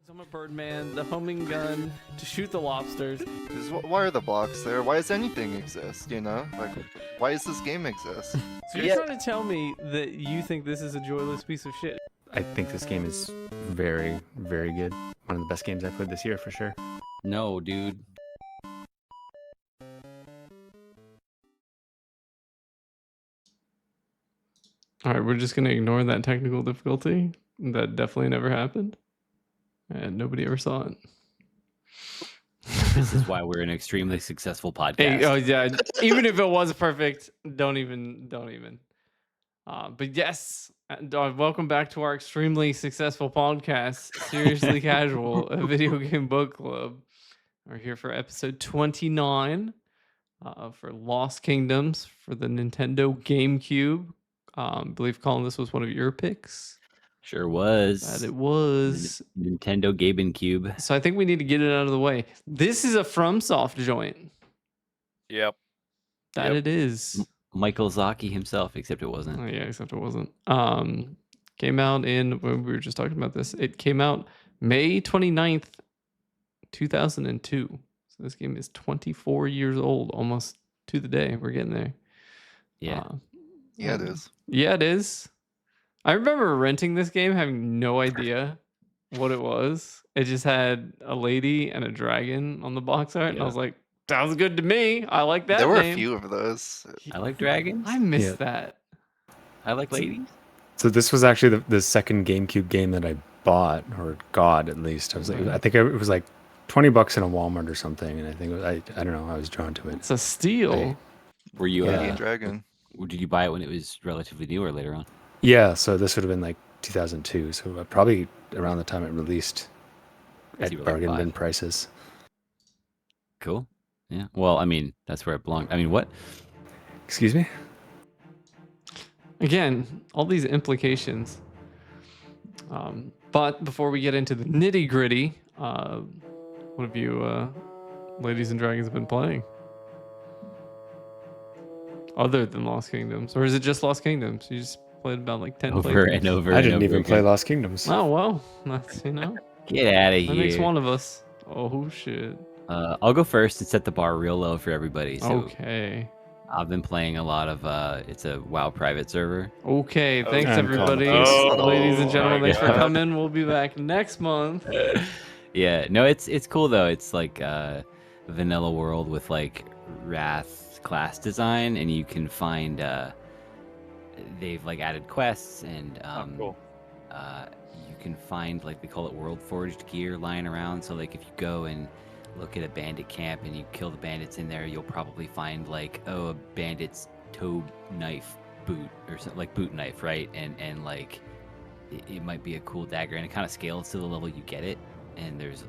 I'm a Birdman, the homing gun to shoot the lobsters. Why are the blocks there? Why does anything exist, you know? Like, why does this game exist? So you're trying to tell me that you think this is a joyless piece of shit? I think this game is very, very good. One of the best games I played this year for sure. No, dude. All right, we're just going to ignore that technical difficulty. That definitely never happened. And nobody ever saw it. This is why we're an extremely successful podcast. Hey, oh yeah, even if it was perfect, don't even. But yes, welcome back to our extremely successful podcast, Seriously Casual, a video game book club. We're here for episode 29 for Lost Kingdoms for the Nintendo Gamecube. I believe, Colin, this was one of your picks. Sure was. That it was. Nintendo Gamecube. So I think we need to get it out of the way. This is a FromSoft joint. Yep. That it is. Michael Zaki himself, except it wasn't. Oh, yeah, except it wasn't. Came out when we were just talking about this. It came out May 29th, 2002. So this game is 24 years old, almost to the day. We're getting there. Yeah. Yeah, it is. Yeah, it is. I remember renting this game, having no idea what it was. It just had a lady and a dragon on the box art, and I was like, sounds good to me. I like that. There were name. a few of those. I like dragons. I miss that. I like ladies. So this was actually the second GameCube game that I bought, or got at least. I was like, I think it was like $20 in a Walmart or something, and I think it was, I don't know, I was drawn to it. It's a steal. Were you? Lady Dragon. Did you buy it when it was relatively new or later on? Yeah, so this would have been like 2002, so probably around the time it released at bargain bin prices. Cool. Yeah. Well, I mean, that's where it belonged. I mean, what? Excuse me? Again, all these implications. But before we get into the nitty gritty, what have you, Ladies and Dragons, been playing? Other than Lost Kingdoms, or is it just Lost Kingdoms? You just played about like 10 Over and over. I didn't even play Lost Kingdoms. Oh well, that's Get out of here. That makes one of us. Oh shit. I'll go first and set the bar real low for everybody. So okay. I've been playing a lot of. It's a WoW private server. Okay, thanks I'm everybody, ladies and gentlemen. Thanks for coming. We'll be back next month. Yeah, no, it's cool though. It's like vanilla world with like Wrath class design, and you can find they've like added quests, and cool. you can find, like, they call it world forged gear lying around. So like if you go and look at a bandit camp and you kill the bandits in there, you'll probably find like, a bandit's toe knife boot or something, like boot knife, right? And like it might be a cool dagger, and it kind of scales to the level you get it, and there's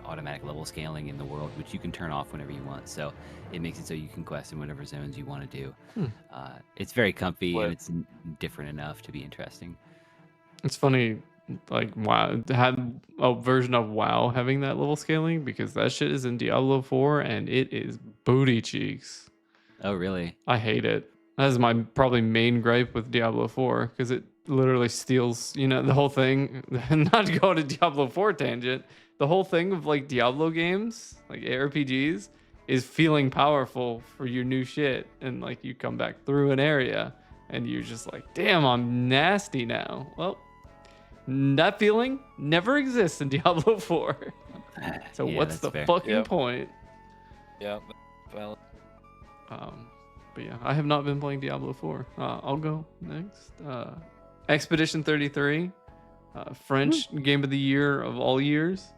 automatic level scaling in the world, which you can turn off whenever you want. So it makes it so you can quest in whatever zones you want to do. It's very comfy and it's different enough to be interesting. It's funny, like WoW had a version of WoW having that level scaling, because that shit is in Diablo 4 and it is booty cheeks. Oh, really? I hate it. That is my probably main gripe with Diablo 4, because it literally steals, the whole thing. Not to go on a Diablo 4 tangent, the whole thing of like Diablo games, like ARPGs, is feeling powerful for your new shit. And like you come back through an area and you're just like, damn, I'm nasty now. Well, that feeling never exists in Diablo 4. So Yeah, what's the fair. fucking point? Yeah. Well, But yeah, I have not been playing Diablo 4. I'll go next. Expedition 33, French Game of the Year of all years.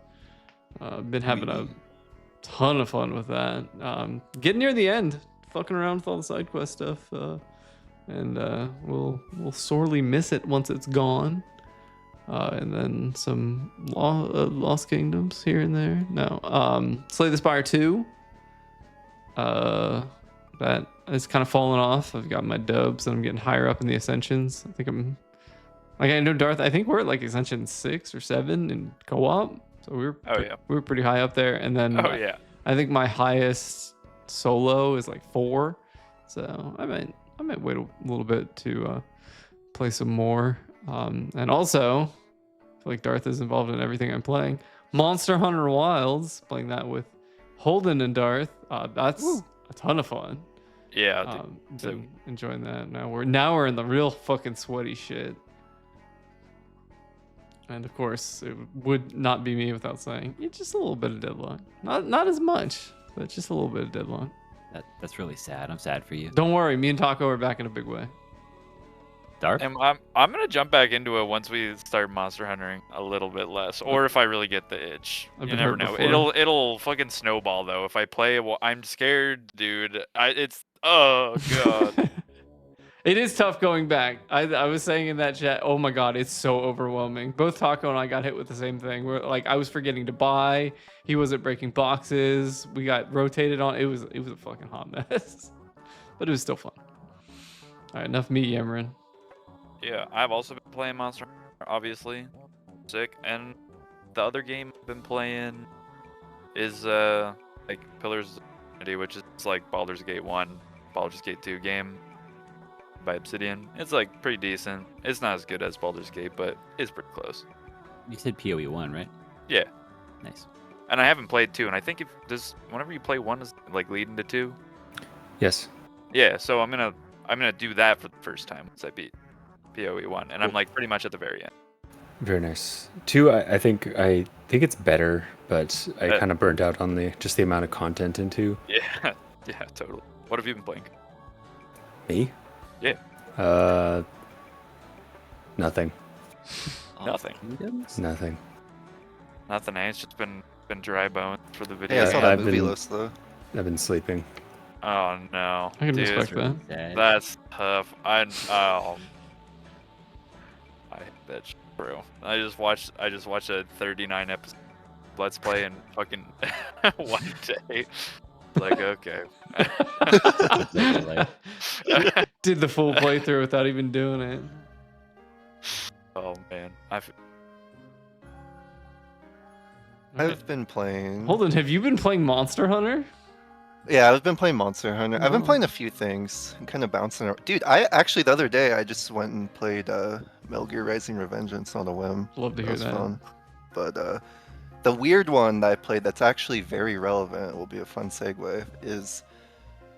Been having a ton of fun with that. Getting near the end, fucking around with all the side quest stuff, and we'll sorely miss it once it's gone. And then some Lost Kingdoms here and there. No, Slay the Spire 2. That has kind of fallen off. I've got my dubs and I'm getting higher up in the ascensions. I think I know Darth. I think we're at like ascension 6 or 7 in co-op. So we were pretty high up there. And then I think my highest solo is like 4. So I might wait a little bit to play some more. And also, feel like Darth is involved in everything I'm playing. Monster Hunter Wilds, playing that with Holden and Darth. That's a ton of fun. Yeah, dude. Been enjoying that. Now we're in the real fucking sweaty shit. And of course, it would not be me without saying just a little bit of Deadline. Not as much, but just a little bit of Deadline. That's really sad. I'm sad for you. Don't worry, me and Taco are back in a big way. Darth? And I'm gonna jump back into it once we start Monster Hunting a little bit less, or if I really get the itch. I've You been never hurt know. before. It'll fucking snowball though. If I play, well, I'm scared, dude. Oh god. It is tough going back. I was saying in that chat, oh my god, it's so overwhelming. Both Taco and I got hit with the same thing. We're like, I was forgetting to buy. He wasn't breaking boxes. We got rotated on. It was a fucking hot mess, but it was still fun. All right, enough me yammering. Yeah, I've also been playing Monster Hunter, obviously. Sick. And the other game I've been playing is like Pillars of Eternity, which is like Baldur's Gate 1, Baldur's Gate 2 game by Obsidian. It's like pretty decent. It's not as good as Baldur's Gate, but it's pretty close. You said PoE 1, right? Yeah. Nice. And I haven't played 2, and I think whenever you play 1 is like leading to 2. Yes. Yeah, so I'm gonna do that for the first time once I beat PoE 1, and I'm like pretty much at the very end. Very nice. 2, I think it's better, but I kind of burnt out on the amount of content in 2. Yeah, yeah, totally. What have you been playing? Me? Yeah. Nothing. Nothing. Nothing. Nothing. It's just been dry bones for the video. Hey, I saw that I've movie been- list though. I've been sleeping. Oh no, I can dude, respect that. Sad. that's tough. I hate that shit, bro. I just watched a 39 episode Let's Play in fucking one day. Like, okay. Did the full playthrough without even doing it. Oh man, I've been playing. Holden, have you been playing Monster Hunter? Yeah, I've been playing Monster Hunter. I've been Oh. playing a few things. I'm kind of bouncing around. Dude, I actually the other day I just went and played Metal Gear Rising: Revengeance on a whim. Love to That hear was that. fun. But the weird one that I played that's actually very relevant, will be a fun segue, is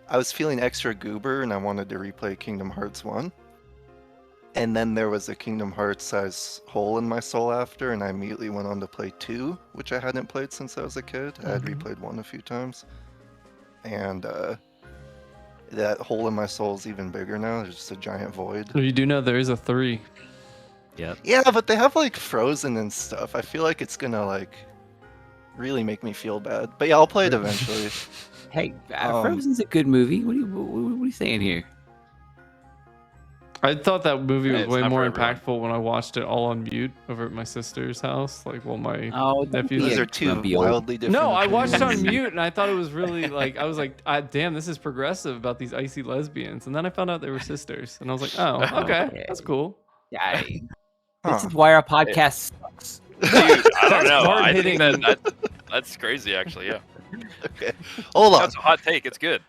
I was feeling extra goober and I wanted to replay Kingdom Hearts 1. And then there was a Kingdom Hearts size hole in my soul after, and I immediately went on to play 2, which I hadn't played since I was a kid. I had Mhm. replayed 1 a few times. And that hole in my soul is even bigger now. There's just a giant void. You do know there is a 3. Yep. Yeah, but they have like Frozen and stuff. I feel like it's gonna like really make me feel bad. But yeah, I'll play it eventually. Hey, Um, Frozen's a good movie. What are you saying here? I thought that movie was It's way not more for everyone. impactful when I watched it all on mute over at my sister's house. Like, well, my Oh, nephews. These Yeah, are two grumpy old- wildly different. No, I watched it on opinions. mute and I thought it was really like I was like, damn, this is progressive about these icy lesbians. And then I found out they were sisters, and I was like, oh, okay, Okay. that's cool. Yeah, Huh. this is why our podcast sucks. dude, I don't That's know. I think hard-hitting. that's crazy, actually. Yeah, Okay, hold on. that's a hot take. It's good.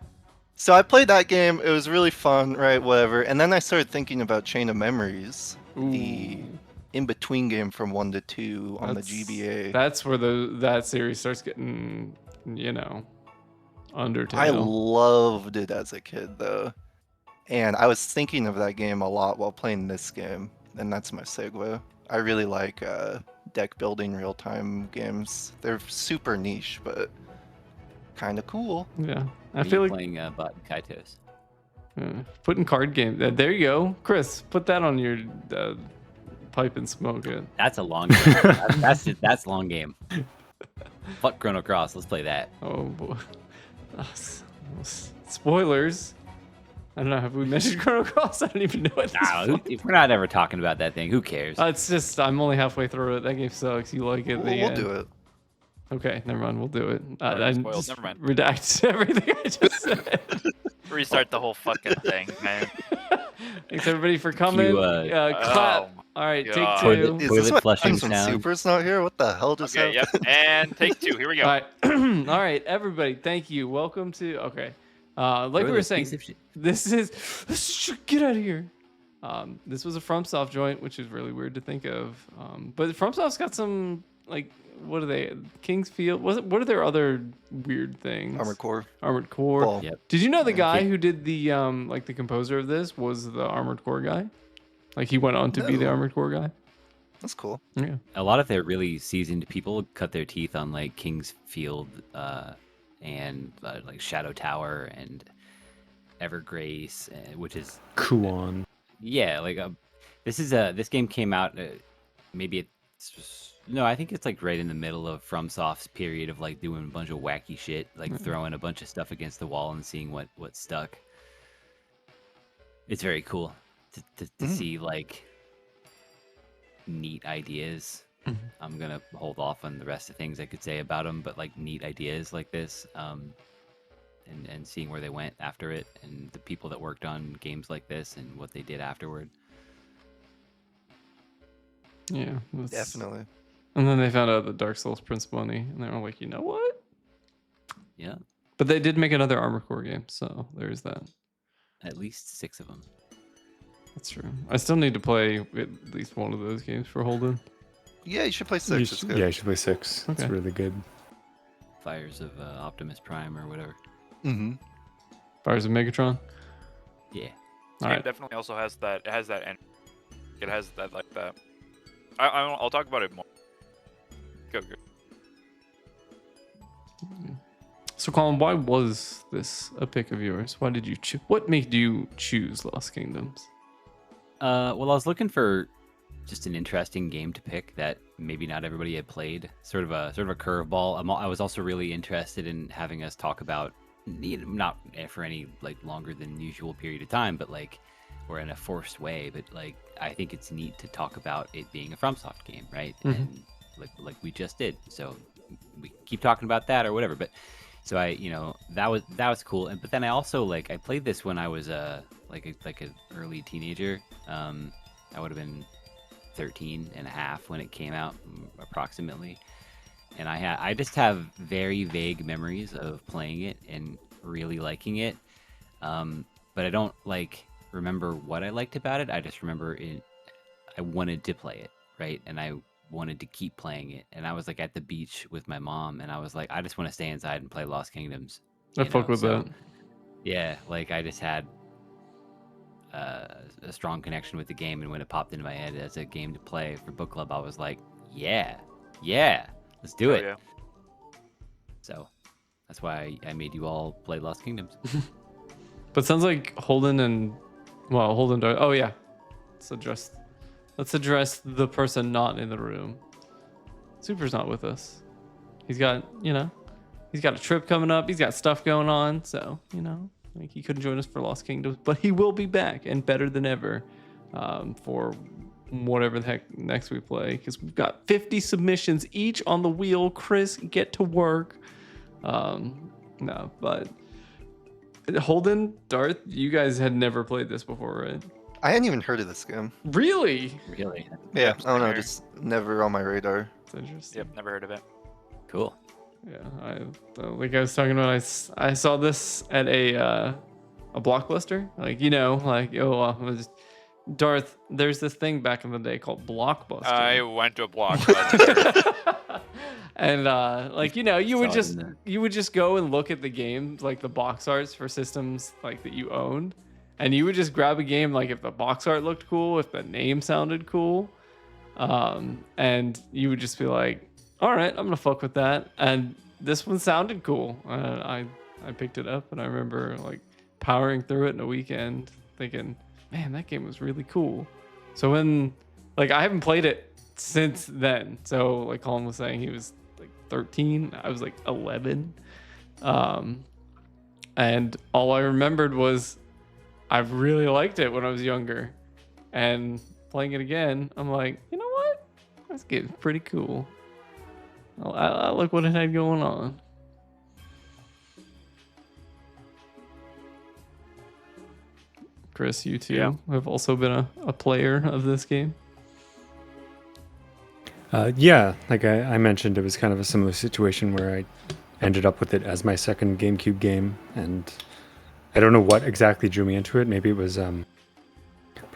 So I played that game. It was really fun, right? Whatever. And then I started thinking about Chain of Memories, the Ooh. in-between game from 1 to 2 on the That's- GBA. That's where that series starts getting, Undertale. I loved it as a kid, though. And I was thinking of that game a lot while playing this game, and that's my segue. I really like deck building real-time games. They're super niche, but kind of cool. Yeah, I Are feel you like playing Bot and Kaitos. putting card game. There you go, Chris. Put that on your pipe and smoke it. That's a long game. That's a long game. Fuck Chrono Cross. Let's play that. Oh boy. Spoilers. I don't know. Have we mentioned Chrono Cross? I don't even know what this Nah, if we're not ever talking about that thing, who cares? It's just I'm only halfway through it. That game sucks. You like it? We'll do it. Okay, never mind. We'll do it. Already I spoiled, just never mind. redact everything I just said. Restart the whole fucking thing, man. Thanks everybody for coming. Clap. Oh, All right, God. take Toilet- two. Is Toilet this what flushing happens when sound. Super's not here? What the hell just Okay, happened? yep. And take 2. Here we go. All right, all right, everybody. Thank you. Welcome to. Okay, like we were Toilet saying, piece of shit. this is get out of here. This was a FromSoft joint, which is really weird to think of. But FromSoft's got some like, what are they? King's Field? What are their other weird things? Armored Core. Armored Core. Well, Yep. Did you know the yeah. guy who did the like the composer of this was the Armored Core guy? Like he went on to be the No. Armored Core guy. That's cool. Yeah. A lot of their really seasoned people cut their teeth on like King's Field and like Shadow Tower and Evergrace, which is Kuon. yeah, like this game came out maybe no, I think it's like right in the middle of FromSoft's period of like doing a bunch of wacky shit, like throwing a bunch of stuff against the wall and seeing what stuck. It's very cool to see like neat ideas. I'm gonna hold off on the rest of things I could say about them, but like neat ideas like this, and seeing where they went after it, and the people that worked on games like this and what they did afterward. Yeah. Definitely. And then they found out the Dark Souls Prince Money, and they were like, you know what? Yeah, But they did make another Armored Core game, so there's that. at least 6 of them. That's true. I still need to play at least one of those games for Holden. Yeah, you should play You 6. It's should, good. yeah, you should play 6. It's Okay. really good. Fires of Optimus Prime or whatever. Mm-hmm. Fires of Megatron. Yeah. All It right. definitely also has that. It has that end. It has that like that. I'll talk about it more. Go. So, Colin, why was this a pick of yours? Why did you choose? What made you choose Lost Kingdoms? Well, I was looking for just an interesting game to pick that maybe not everybody had played. Sort of a curveball. I was also really interested in having us talk about, not for any like longer than usual period of time, but like, or in a forced way. But like, I think it's neat to talk about it being a FromSoft game, right? And like we just did. So we keep talking about that or whatever. But so that was cool. But then I also like I played this when I was like an early teenager. I would have been 13 and a half when it came out, approximately. And I just have very vague memories of playing it and really liking it. But I don't like remember what I liked about it. I just remember I wanted to play it, right? And I wanted to keep playing it. And I was like at the beach with my mom, and I was like, I just want to stay inside and play Lost Kingdoms. I fuck with that. Yeah, like I just had a strong connection with the game, and when it popped into my head as a game to play for book club, I was like, yeah, let's do it. Yeah. So that's why I made you all play Lost Kingdoms. But sounds like Holden. Oh yeah. Let's address the person not in the room. Super's not with us. He's got a trip coming up. He's got stuff going on. So, like he couldn't join us for Lost Kingdoms, but he will be back and better than ever for whatever the heck next we play. Because we've got 50 submissions each on the wheel. Chris, get to work. No, but Holden, Darth, you guys had never played this before, right? I hadn't even heard of this game. Really? Really? Yeah, I don't know, same here. just never on my radar. That's interesting. Yep. Never heard of it. Cool. Yeah, like I was talking about, I saw this at a Blockbuster. Darth, there's this thing back in the day called Blockbuster. I went to a Blockbuster. And Saw it you would just go and look at the games, like the box arts for systems like that you owned, and you would just grab a game like if the box art looked cool, if the name sounded cool, and you would just be like, all right, I'm gonna fuck with that. And this one sounded cool. I picked it up, and I remember like powering through it in a weekend, thinking, man, that game was really cool. So when I haven't played it since then. So like Colin was saying, he was like 13, I was like 11, and all I remembered was I really liked it when I was younger, and playing it again, I'm like, you know what? This game's pretty cool. I like what it had going on. Chris, you too have also been a player of this game. Yeah, like I mentioned, it was kind of a similar situation where I ended up with it as my second GameCube game, and I don't know what exactly drew me into it. Maybe it was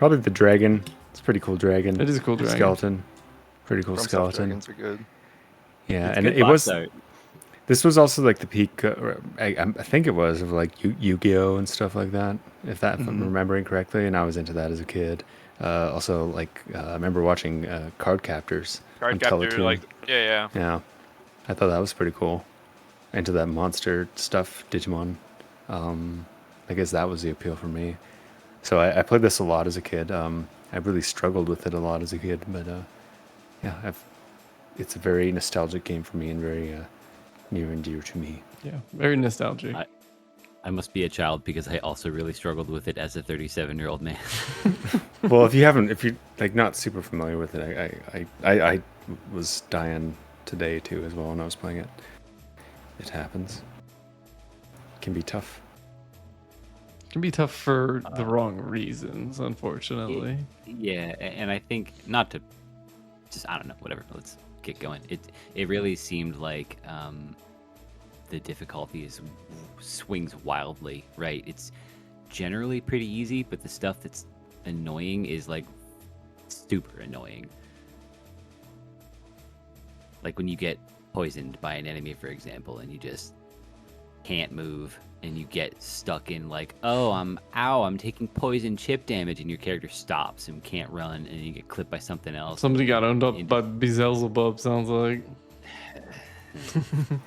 Probably the dragon. It's a pretty cool dragon. It is a cool dragon. Skeleton. Pretty cool FromSoft skeleton. dragons are good. Yeah, It's and good it was. box art. This was also like the peak. I think it was of like Yu-Gi-Oh and stuff like that. If I'm remembering correctly, and I was into that as a kid. Also, like I remember watching Card Captors on Card captor, Teletoon. like yeah. Yeah, I thought that was pretty cool. Into that monster stuff, Digimon. I guess that was the appeal for me. So I played this a lot as a kid. I really struggled with it a lot as a kid, but yeah, it's a very nostalgic game for me and very near and dear to me. Yeah, very nostalgic. I must be a child because I also really struggled with it as a 37-year-old man. Well, if you're like not super familiar with it, I was dying today too as well when I was playing it. It happens. It can be tough. It can be tough for the wrong reasons, unfortunately. Yeah, and I think not to just I don't know, whatever. Let's get going. It really seemed like the difficulty swings wildly, right? It's generally pretty easy, but the stuff that's annoying is like super annoying. Like when you get poisoned by an enemy, for example, and you just can't move and you get stuck in like, oh, I'm taking poison chip damage, and your character stops and can't run, and you get clipped by something else. Somebody got owned up by Beelzebub, sounds like.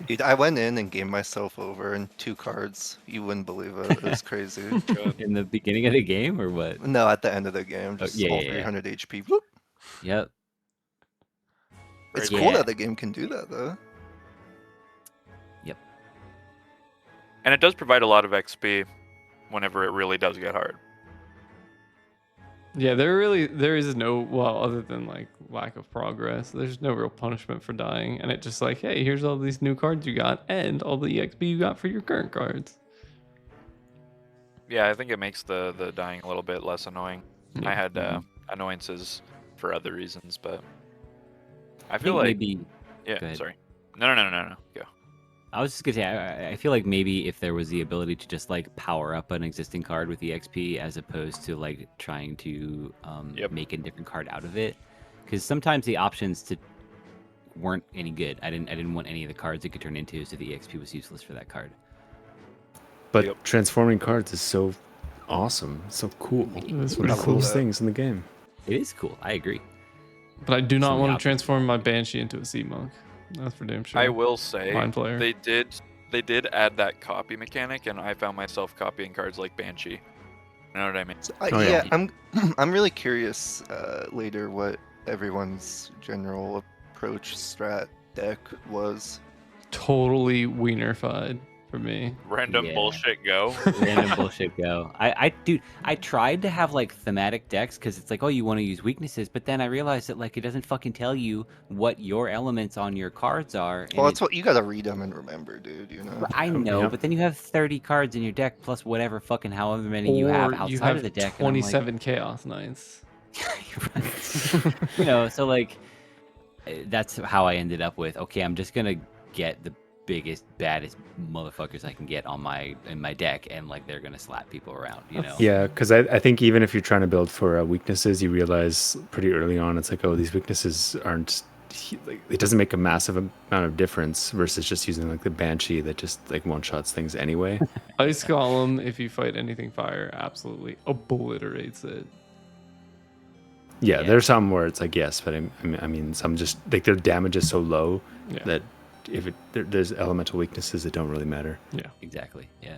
Dude, I went in and gave myself over in 2 cards. You wouldn't believe it. It was crazy. In the beginning of the game or what? No, at the end of the game, just yeah, all yeah, 300 HP. Whoop. Yep. It's Yeah. cool that the game can do that, though. Yep. And it does provide a lot of XP whenever it really does get hard. Yeah, there is no, well, other than like lack of progress, there's no real punishment for dying. And it just like, hey, here's all these new cards you got and all the EXP you got for your current cards. Yeah, I think it makes the dying a little bit less annoying. Yeah. I had annoyances for other reasons, but I I feel think like maybe yeah. go ahead. Sorry. No. Go. I was just gonna say I feel like maybe if there was the ability to just like power up an existing card with EXP as opposed to like trying to Yep. make a different card out of it, because sometimes the options weren't any good. I didn't want any of the cards it could turn into, so the EXP was useless for that card. But Yep. transforming cards is so awesome, so cool. It's One of pretty the cool. coolest things in the game. It is cool. I agree. But I do not Some of the want to options. transform my Banshee into a Sea Monk. That's for damn sure. I will say Mind player. they did add that copy mechanic, and I found myself copying cards like Banshee. You know what I mean? So, Oh, yeah. yeah, I'm really curious later what everyone's general approach strat deck was. Totally wienerfied for me. Random Yeah. bullshit go. Random bullshit go. I tried to have like thematic decks because it's like, oh, you want to use weaknesses, but then I realized that like it doesn't fucking tell you what your elements on your cards are. and Well, it- that's what you gotta read them and remember, dude. You know. I know, Yep. but then you have 30 cards in your deck plus whatever fucking however many you have Or outside you have of the deck. and I'm like, 27 Chaos Knights. you know, so like that's how I ended up with, okay, I'm just gonna get the biggest, baddest motherfuckers I can get in my deck, and like they're gonna slap people around, you know. Yeah, because I think even if you're trying to build for weaknesses, you realize pretty early on it's like, oh, these weaknesses aren't. Like, it doesn't make a massive amount of difference versus just using like the Banshee that just like one shots things anyway. Ice Golem, if you fight anything fire, absolutely obliterates it. Yeah, Yeah. there's some where it's like yes, but I mean some just like their damage is so low Yeah. that if there's elemental weaknesses that don't really matter. Yeah. Exactly. Yeah.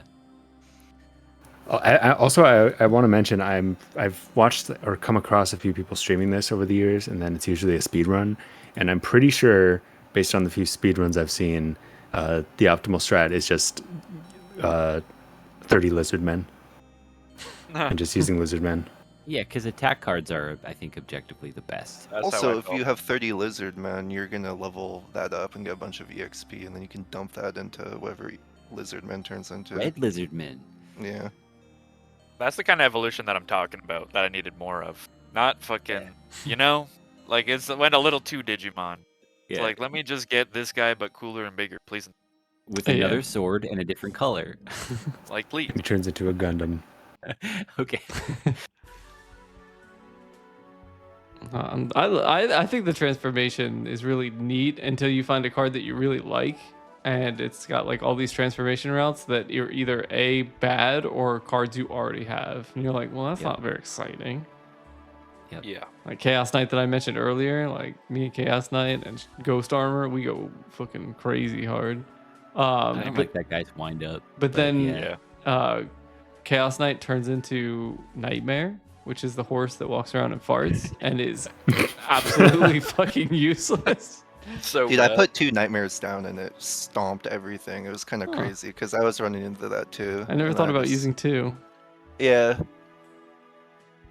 Oh, I want to mention I've watched or come across a few people streaming this over the years, and then it's usually a speed run, and I'm pretty sure based on the few speed runs I've seen, the optimal strat is just 30 lizard men and just using lizard men. Yeah, because attack cards are, I think, objectively the best. That's how Also, I if felt. you have 30 lizard men, you're gonna level that up and get a bunch of EXP, and then you can dump that into whatever lizard men turns into. Red lizard men. Yeah. That's the kind of evolution that I'm talking about, that I needed more of. Not fucking, you know? Like, it went a little too Digimon. It's Yeah. like, let me just get this guy, but cooler and bigger, please. With Yeah. another sword and a different color. Like, please. He turns into a Gundam. Okay. I think the transformation is really neat until you find a card that you really like, and it's got like all these transformation routes that are either A, bad, or cards you already have. And you're like, well, that's Yep. not very exciting. Yeah. Like Chaos Knight that I mentioned earlier, like me and Chaos Knight and Ghost Armor, we go fucking crazy hard. I don't But like that guy's wind up. then Yeah. Chaos Knight turns into Nightmare, which is the horse that walks around and farts and is absolutely fucking useless. So Dude, I bad. put 2 nightmares down and it stomped everything. It was kind of Huh. crazy because I was running into that too. I never and thought about just- using 2. Yeah,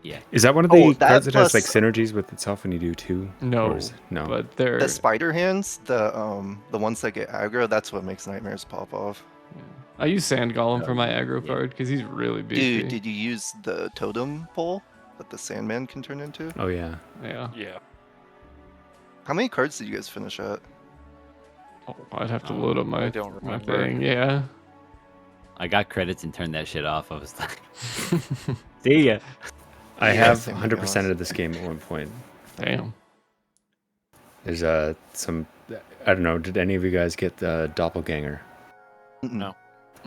Yeah. Is that one of Oh, the that cards that has like plus- synergies with itself when you do 2? No, Or is it- no. but they're. the spider hands, the ones that get aggro, that's what makes nightmares pop off. I use Sand Golem for my aggro yeah. card because he's really beefy. Dude, did you use the totem pole that the Sandman can turn into? Oh yeah. Yeah. Yeah. How many cards did you guys finish at? Oh, I'd have to load up I my don't my remember. thing. Yeah. I got credits and turned that shit off. I was like, see ya. I Yeah, have same 100% of this game at one point. Damn. There's some, I don't know, did any of you guys get the Doppelganger? Mm-mm. No.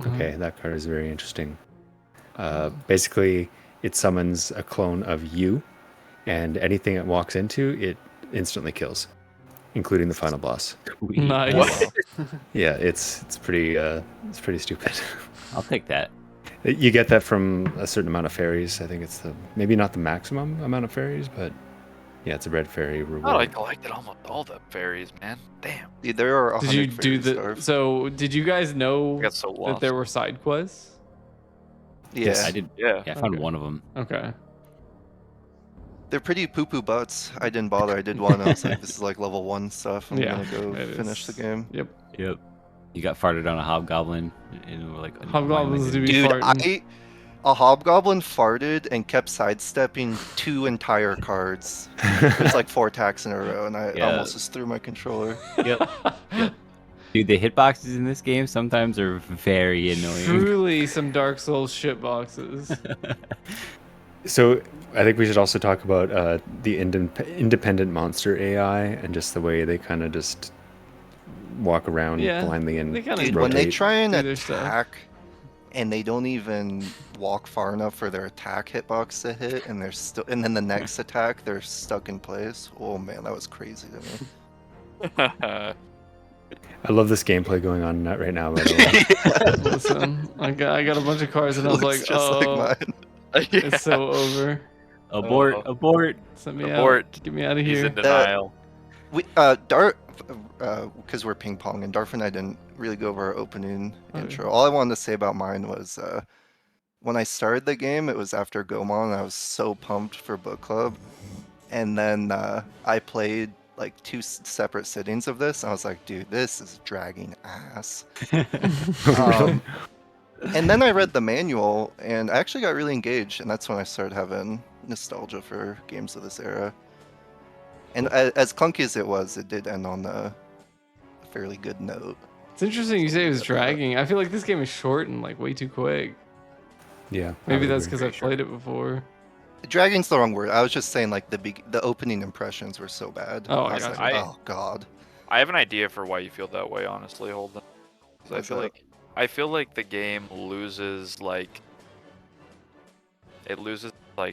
Okay, that card is very interesting. Basically, it summons a clone of you, and anything it walks into, it instantly kills, including the final boss. Nice. What? Yeah, it's pretty stupid. I'll take that. You get that from a certain amount of fairies. I think it's maybe not the maximum amount of fairies, but yeah, it's a red fairy reward. Oh, I collected almost all the fairies, man. Damn. Dude, there are 100 Did you do fairies, the? Darv. So did you guys know I got so that lost. there were side quests? Yeah, I did. Yeah. Yeah, I found Okay. one of them. Okay. they're pretty poo-poo butts. I didn't bother. I did one. I was like, this is like level 1 stuff. I'm Yeah, gonna go it finish the is. game. Yep. Yep. You got farted on a hobgoblin, and we're like, Hobgoblins do be Dude, farting. a hobgoblin farted and kept sidestepping 2 entire cards. It was like 4 attacks in a row, and I Yeah. almost just threw my controller. Yep. Dude, the hitboxes in this game sometimes are very annoying. Truly some Dark Souls shit boxes. So I think we should also talk about the independent monster AI and just the way they kind of just walk around Yeah, blindly and they kinda Dude, rotate. when they try and do their stuff. attack, and they don't even walk far enough for their attack hitbox to hit, and they're still, and then the next attack they're stuck in place. Oh man, that was crazy to me. I love this gameplay going on right now. By the way. Listen, I got a bunch of cards and I was Looks like, just oh, like mine. it's so over. Abort, Oh. abort. Send me Abort. out. Get me out of He's here. in denial. We because we're ping pong, and Darf and I didn't really go over our opening Okay. intro. All I wanted to say about mine was when I started the game, it was after Gomon, and I was so pumped for book club. And then I played like 2 separate sittings of this, and I was like, dude, this is dragging ass. And then I read the manual, and I actually got really engaged, and that's when I started having nostalgia for games of this era. And as clunky as it did end on a fairly good note. It's interesting you say it was dragging. I feel like this game is short and like way too quick. Yeah. I Maybe would that's agree. because I've played it before. Dragging's the wrong word. I was just saying like the opening impressions were so bad. Oh, I was gotcha. like, I- oh god. I have an idea for why you feel that way, honestly. Hold on. 'Cause What's I feel up? like the game loses like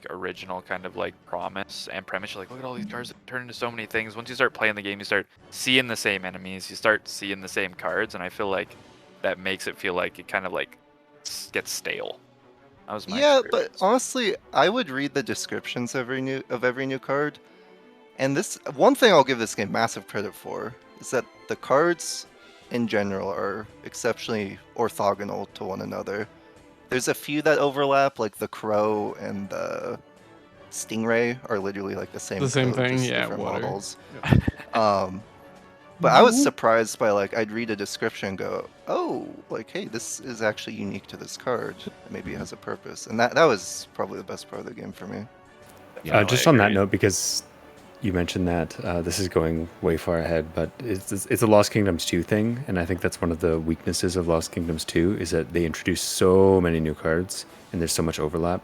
original kind of like promise and premise. You're like, look at all these cards that turn into so many things. Once you start playing the game, you start seeing the same enemies, you start seeing the same cards, and I feel like that makes it feel like it kind of like gets stale. That was my Yeah, but experience. honestly, I would read the descriptions of every new card. And this one thing I'll give this game massive credit for is that the cards in general are exceptionally orthogonal to one another. There's a few that overlap, like the crow and the stingray are literally like the same. The same code, thing, just yeah, different water. models. But I was surprised by like I'd read a description and go, oh, like hey, this is actually unique to this card. Maybe it has a purpose, and that was probably the best part of the game for me. Yeah, Just I on that agree. note, because you mentioned that this is going way far ahead, but it's a Lost Kingdoms 2 thing, and I think that's one of the weaknesses of Lost Kingdoms 2 is that they introduce so many new cards and there's so much overlap,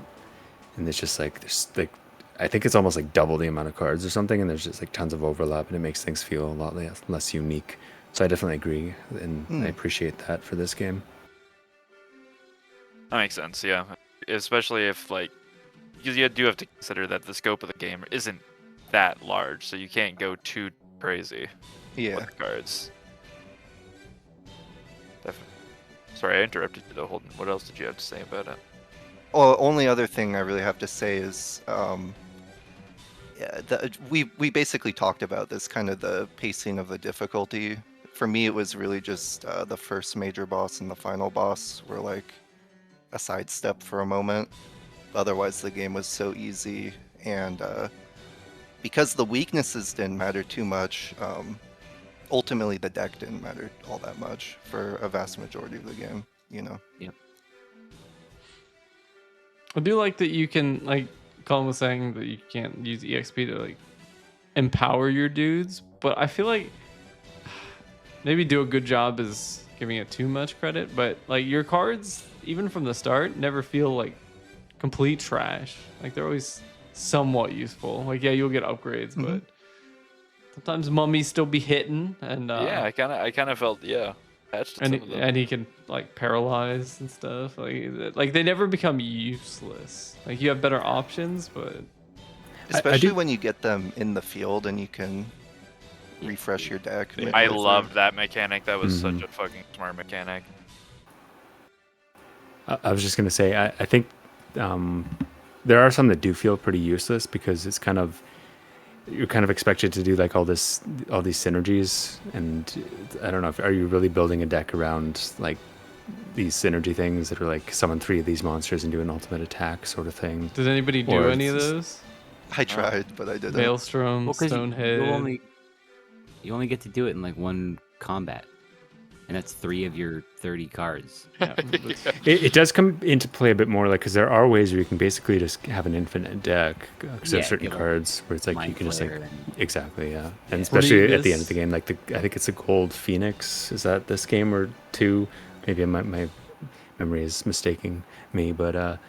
and it's just like there's like I think it's almost like double the amount of cards or something, and there's just like tons of overlap, and it makes things feel a lot less unique. So I definitely agree, and I appreciate that for this game. That makes sense, yeah. Especially if, like, because you do have to consider that the scope of the game isn't that large, so you can't go too crazy Yeah. with the cards. Definitely. Sorry, I interrupted you though. Holden, what else did you have to say about it? Well, only other thing I really have to say is, we basically talked about this, kind of the pacing of the difficulty. For me, it was really just the first major boss and the final boss were like a sidestep for a moment. Otherwise, the game was so easy, and because the weaknesses didn't matter too much, ultimately the deck didn't matter all that much for a vast majority of the game, you know? Yep. I do like that you can, like Colin was saying, that you can't use EXP to like empower your dudes, but I feel like maybe do a good job is giving it too much credit, but like your cards, even from the start, never feel like complete trash. Like they're always somewhat useful. Like yeah, you'll get upgrades, but sometimes mummies still be hitting, and Yeah, I kind of felt attached to some of them. and he can like paralyze and stuff. Like they never become useless. Like you have better options, but Especially when you get them in the field and you can refresh your deck. I midway loved that mechanic. That was such Mhm. a fucking smart mechanic. I was just gonna say, I think there are some that do feel pretty useless because it's kind of you're kind of expected to do like all these synergies, and I don't know, are you really building a deck around like these synergy things that are like summon 3 of these monsters and do an ultimate attack sort of thing? does anybody do Or any of it's- those? I tried, but I didn't. Maelstrom, Well, 'cause Stonehead. you only get to do it in like one combat, and that's 3 of your 30 cards. Yeah, but- It does come into play a bit more, like, because there are ways where you can basically just have an infinite deck, because there's Yeah, certain get, like, cards where it's like you Mind can just like Flayer and- exactly, yeah, and Yeah. especially What do at the you end of the game, like I think it's a Gold Phoenix. Is that this game or 2? Maybe my memory is mistaking me, but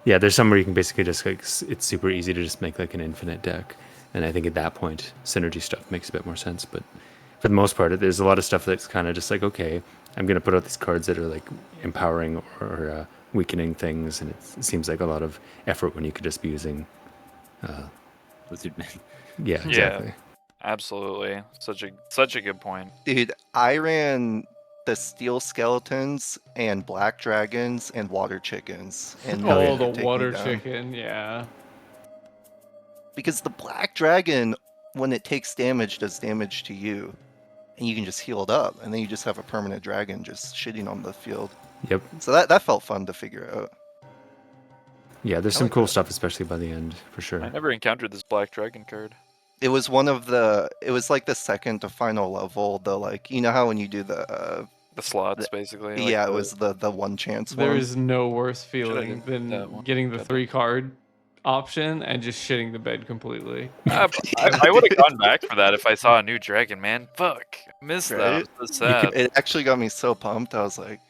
yeah, there's some where you can basically just like it's super easy to just make like an infinite deck, and I think at that point synergy stuff makes a bit more sense. But for the most part, there's a lot of stuff that's kind of just like, okay, I'm gonna put out these cards that are like empowering or weakening things, and it seems like a lot of effort when you could just be using. Lizard Man. Yeah, exactly. Absolutely, such a good point. Dude, I ran the steel skeletons and black dragons and water chickens, and Oh, nothing the could take me water down. chicken, yeah. Because the black dragon, when it takes damage, does damage to you, and you can just heal it up, and then you just have a permanent dragon just shitting on the field. Yep. So that felt fun to figure out. Yeah, there's I some like cool that. stuff, especially by the end, for sure. I never encountered this black dragon card. It was one of the. It was like the second to final level. The like, you know how when you do the. The slots, basically. Yeah, like it was the one chance There one. is no worse feeling did that than one. getting the Got 3 card option and just shitting the bed completely. I would have gone back for that if I saw a new dragon, man. Fuck, I missed that. Right? I'm so sad. It actually got me so pumped. I was like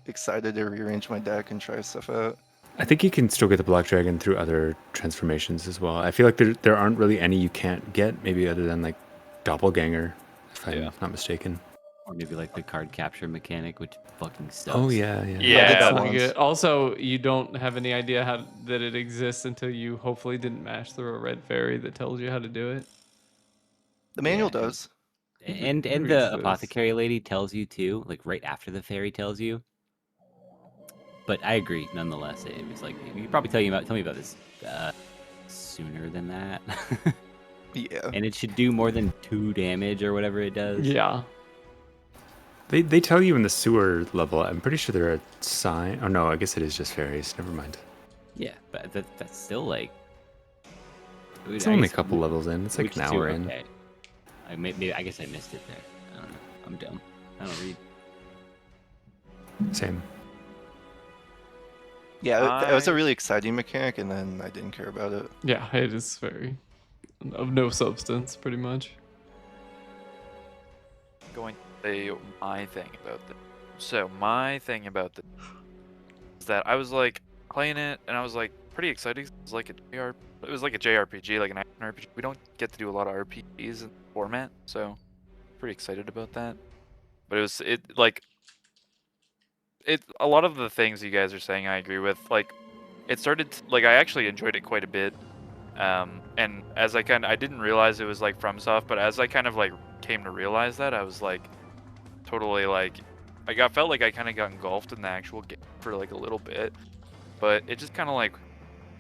excited to rearrange my deck and try stuff out. I think you can still get the Black Dragon through other transformations as well. I feel like there aren't really any you can't get, maybe other than like Doppelganger, if I'm Yeah. not mistaken. Or maybe like the card capture mechanic, which fucking sucks. Oh yeah, yeah. Yeah. I did that That's not once. good. Also, you don't have any idea how that it exists until you hopefully didn't mash through a red fairy that tells you how to do it. The manual Yeah, does. And Who reads the this? apothecary lady tells you too, like right after the fairy tells you. But I agree, nonetheless. It was like you could probably tell me about this sooner than that. Yeah. And it should do more than 2 damage or whatever it does. Yeah. They tell you in the sewer level. I'm pretty sure there are sign. Oh no, I guess it is just fairies. Never mind. Yeah, but that's still like. It's only a couple levels in. It's like which an two? hour in. Okay. I guess I missed it there. I don't know. I'm dumb. I don't read. Same. Yeah, it was a I- really exciting mechanic, and then I didn't care about it. Yeah, it is very of no substance, pretty much. Going to say my thing about this. So my thing about this is that I was like playing it, and I was like, pretty exciting. It was like a JRPG, like an action RPG. We don't get to do a lot of RPGs in the format, so pretty excited about that. But a lot of the things you guys are saying I agree with. Like it started like I actually enjoyed it quite a bit. And as I didn't realize it was like FromSoft, but as I kind of like came to realize that, I was like totally like felt like I kind of got engulfed in the actual game for like a little bit, but it just kind of like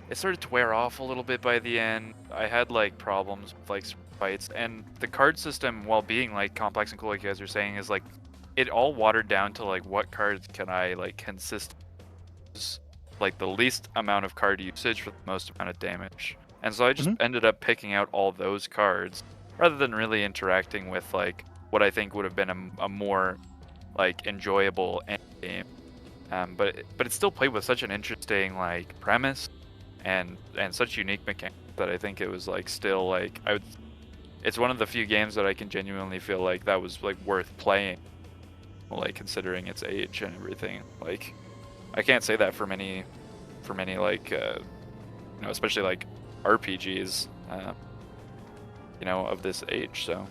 it started to wear off a little bit by the end. I had like problems with like fights, and the card system, while being like complex and cool, like you guys are saying, is like it all watered down to like what cards can I like consist like the least amount of card usage for the most amount of damage. And so I just ended up picking out all those cards rather than really interacting with like what I think would have been a more like enjoyable end game. But it still played with such an interesting like premise and such unique mechanics that I think it was like still like it's one of the few games that I can genuinely feel like that was like worth playing, like considering its age and everything. Like I can't say that for many like especially like RPGs of this age, so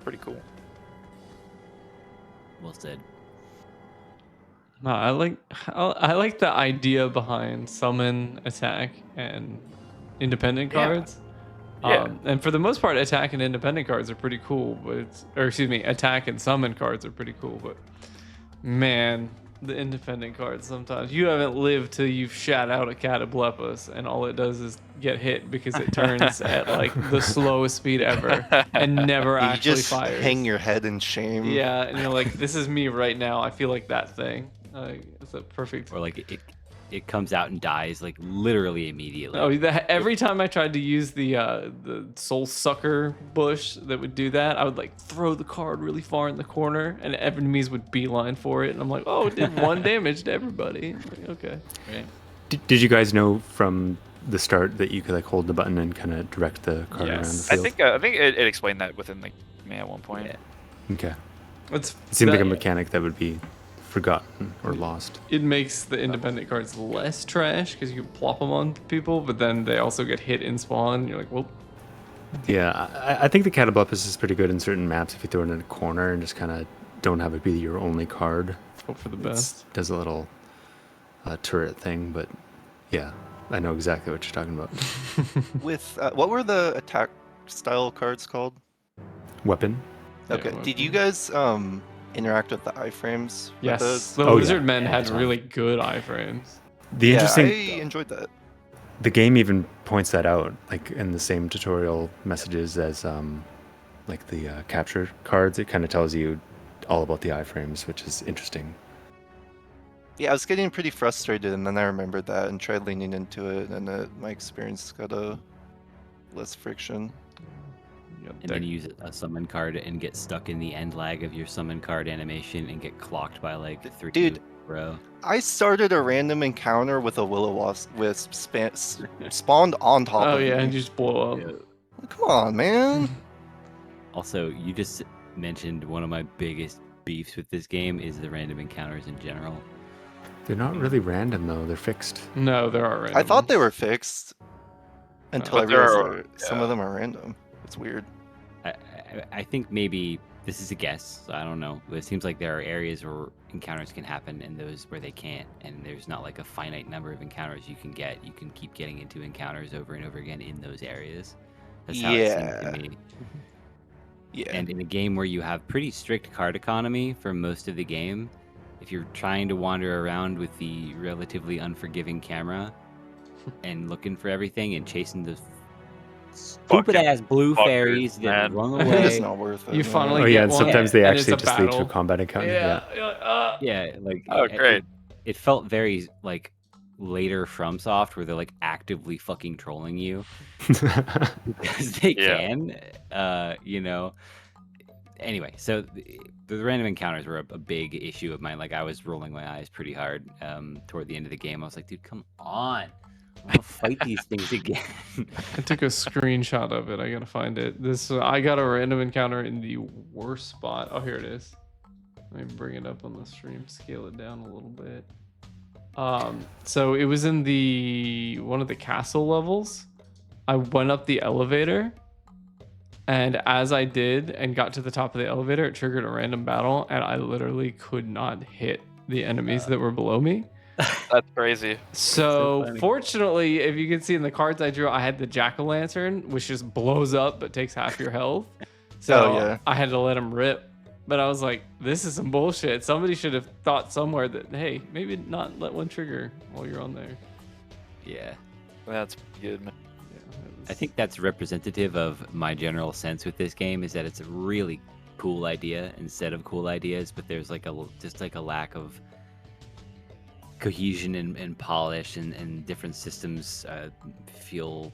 pretty cool. Well said. No, I like the idea behind summon, attack, and independent Yeah. cards. Yeah. And for the most part, attack and independent cards are pretty cool, attack and summon cards are pretty cool, but man, the independent cards sometimes you haven't lived till you've shat out a Catoblepus and all it does is get hit because it turns at like the slowest speed ever and never You actually just fires. hang your head in shame. Yeah, and you're like, this is me right now. I feel like that thing. It's a perfect. Or like it comes out and dies like literally immediately. Oh, every time I tried to use the soul sucker bush that would do that, I would like throw the card really far in the corner, and enemies would beeline for it, and I'm like, oh, it did 1 damage to everybody. I'm like, okay. Right. Did you guys know from the start that you could like hold the button and kind of direct the card around the Yes. field? I think it explained that within the game at one point. Yeah. Okay. It It seemed like a mechanic that would be forgotten or lost. It makes the independent cards less trash because you can plop them on people, but then they also get hit in spawn. You're like, well, Yeah, I think the Catoblepus is pretty good in certain maps if you throw it in a corner and just kind of don't have it be your only card. hope for the It's- best. does a little turret thing, but yeah, I know exactly what you're talking about. With what were the attack style cards called? Weapon. Yeah, Okay. Did you weapon. guys interact with the iframes? with Yes, those? the Oh, yeah. lizard men Yeah, had that's really good iframes. The Yeah, interesting, I enjoyed that. the game even points that out, like in the same tutorial messages as like the capture cards. It kind of tells you all about the iframes, which is interesting. Yeah, I was getting pretty frustrated, and then I remembered that and tried leaning into it, and my experience got less friction. You got And then use a summon card and get stuck in the end lag of your summon card animation and get clocked by like 3 Dude. in a row. I started a random encounter with a will-o-wisp spawned on top Oh of yeah, me. and you just blow up. Yeah. Come on, man. Also, you just mentioned one of my biggest beefs with this game is the random encounters in general. They're not really random though; they're fixed. No, there are random I thought they ones. were fixed until I But there realized are- some of them are random. It's weird. I think maybe this is a guess. I don't know. But it seems like there are areas where encounters can happen and those where they can't. And there's not like a finite number of encounters you can get. You can keep getting into encounters over and over again in those areas. That's how it seems to me. Yeah. And in a game where you have pretty strict card economy for most of the game, if you're trying to wander around with the relatively unforgiving camera and looking for everything and chasing the stupid ass blue fuckers, fairies that man. run it's away. not worth it. You man. finally Oh get yeah, and one, sometimes they and it's actually a just lead to a battle. combat encounter. Yeah. Yeah, like Oh, great. It felt very like later FromSoft where they're like actively fucking trolling you because they Yeah. can. Anyway, so the random encounters were a big issue of mine. Like I was rolling my eyes pretty hard toward the end of the game. I was like, dude, come on. I want to fight these things again. I took a screenshot of it. I gotta find it. I got a random encounter in the worst spot. Oh, here it is. Let me bring it up on the stream. Scale it down a little bit. So it was in one of the castle levels. I went up the elevator, and as I did and got to the top of the elevator, it triggered a random battle, and I literally could not hit the enemies that were below me. That's crazy. So funny. fortunately, if you can see in the cards I drew, I had the jack-o'-lantern, which just blows up but takes half your health. So yeah. I had to let him rip. But I was like, this is some bullshit. Somebody should have thought somewhere that, hey, maybe not let one trigger while you're on there. Yeah. That's good, man. Yeah, I think that's representative of my general sense with this game is that it's a really cool idea instead of cool ideas, but there's like just like a lack of cohesion and polish, and different systems feel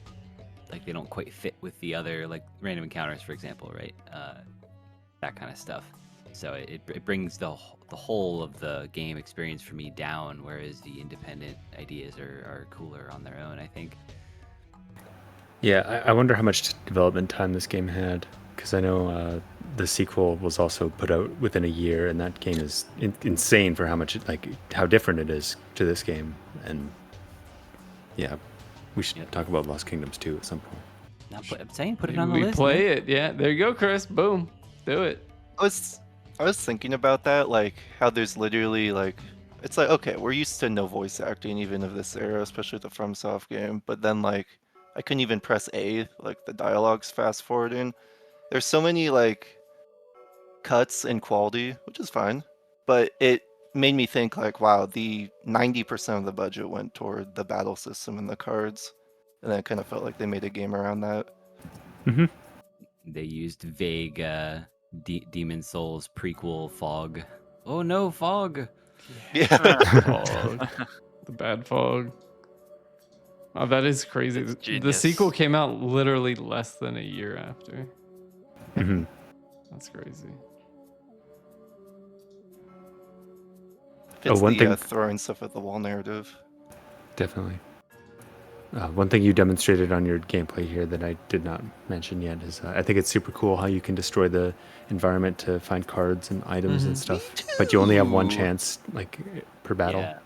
like they don't quite fit with the other, like random encounters, for example, right? That kind of stuff. So it brings the whole of the game experience for me down, whereas the independent ideas are cooler on their own, I think. Yeah, I wonder how much development time this game had, because I know the sequel was also put out within a year, and that game is insane for how different it is to this game. And yeah, we should talk about Lost Kingdoms 2 at some point. I'm saying put it Maybe on the we list. play man. it. Yeah, there you go, Chris. Boom. Do it. I was thinking about that, like how there's literally like it's like okay, we're used to no voice acting even of this era, especially with the FromSoft game. But then like I couldn't even press A, like the dialogue's fast forwarding. There's so many like cuts in quality, which is fine, but it made me think like, wow, the 90% of the budget went toward the battle system and the cards, and then it kind of felt like they made a game around that. Mm-hmm. They used vague Demon Souls prequel fog. Oh no, fog! Yeah. Fog. The bad fog. Oh, that is crazy. It's The genius. sequel came out literally less than a year after. Mm-hmm. That's crazy. Fits one the thing- throwing stuff at the wall narrative. Definitely. One thing you demonstrated on your gameplay here that I did not mention yet is I think it's super cool how you can destroy the environment to find cards and items and stuff, but you only have one too. chance like per battle. Yeah.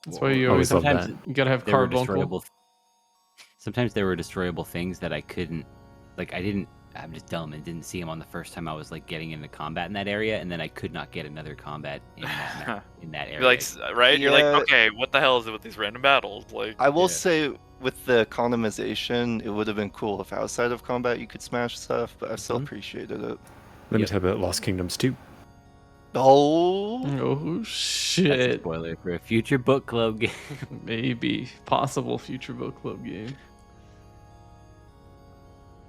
That's why you Always always love have, that. you gotta have There were carbuncle. destroyable. Sometimes there were destroyable things that I couldn't, like I'm just dumb and didn't see them on the first time I was like getting into combat in that area, and then I could not get another combat in that area. You're like, right? You're like, Yeah. okay, what the hell is it with these random battles? Like, I will Yeah. say, with the economization, it would have been cool if outside of combat you could smash stuff, but I still Mhm. appreciated it. Let me Yep. talk about Lost Kingdoms 2. Oh, Oh That's a shit. spoiler for a future book club game. Maybe possible future book club game.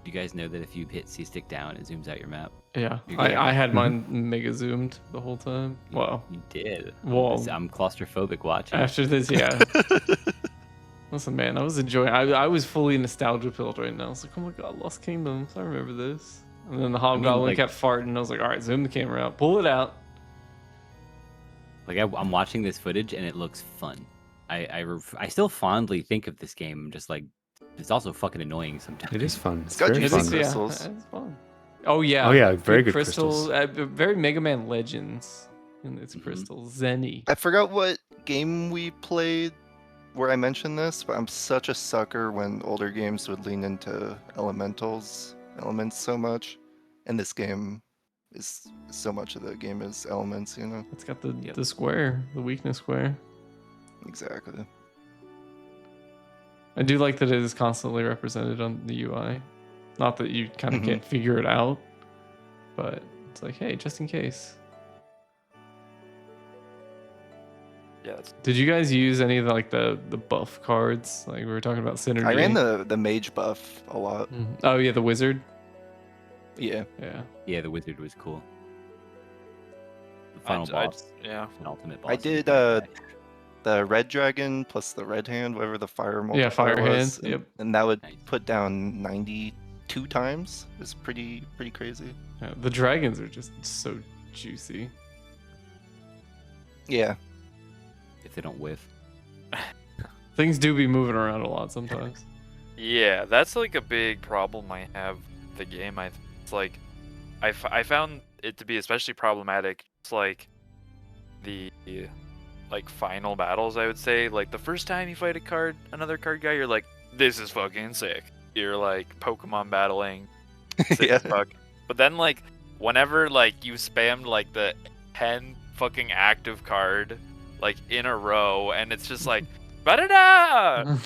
You guys know that if you hit C stick down, it zooms out your map. Yeah, You're good. I had mine mega zoomed the whole time. Wow. You did. Well, I'm claustrophobic watching. after this, yeah. Listen, man, I was enjoying. I was fully nostalgia pilled right now. I was like, oh my god, Lost Kingdoms. I remember this. And then the hobgoblin like- kept farting. I was like, all right, zoom the camera out, pull it out. Like I'm watching this footage and it looks fun. I still fondly think of this game. I'm just like, it's also fucking annoying sometimes. It is fun. It's got very juicy fun. It is, yeah, crystals. it's fun. Oh yeah. Oh, yeah, very good crystals. crystals. Very Mega Man Legends in its Mhm. crystals. Zenny. I forgot what game we played where I mentioned this, but I'm such a sucker when older games would lean into elements so much, and this game is so much of the game is elements, you know. It's got the Yep. the square, the weakness square. Exactly. I do like that it is constantly represented on the UI. Not that you kind of Mhm. can't figure it out, but it's like, hey, just in case. yeah, it's, Did you guys use any of the buff cards? Like we were talking about synergy. I ran the mage buff a lot. Mhm. Oh yeah, the wizard. Yeah. Yeah. Yeah, the wizard was cool. The final I- boss, yeah. an ultimate boss. I is did a great guy. the red dragon plus the red hand, whatever the fire multiplier Yeah, fire was, hand, yep. and that would Nice. put down 92 times. It's pretty crazy. Yeah, the dragons are just so juicy. Yeah. If they don't whiff. Things do be moving around a lot sometimes. Yeah, that's like a big problem I have with the game. It's like I found it to be especially problematic. It's like the like final battles, I would say. Like the first time you fight another card guy, you're like, this is fucking sick. You're like Pokemon battling, sick as fuck. But then like whenever like you spammed like the 10 fucking active card like in a row, and it's just like ba-da-da!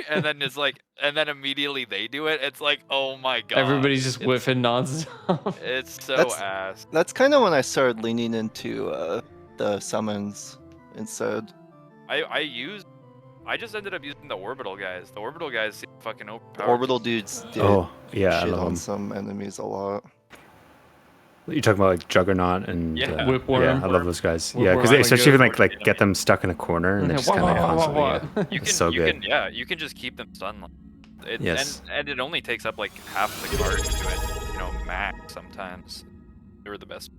And then it's like, and then immediately they do it. It's like, oh my god. Everybody's just whiffing nonstop. It's so That's- ass. That's kind of when I started leaning into the summons instead. I just ended up using the orbital guys. The orbital guys seem fucking The overpowered. orbital dudes did Oh, yeah, I shit love on them. some enemies a lot. You're talking about like Juggernaut and Yeah. Whipworm. Yeah, I love those guys. Whipworm, Yeah, because I like especially those. even like get them stuck in a corner and they just Wah, kind of wah, wah, constantly. wah, Yeah. wah. You can, It's so you good. can, yeah, you can just keep them stunned. Yes. And it only takes up like half the card to do it, you know, max sometimes. They were the best.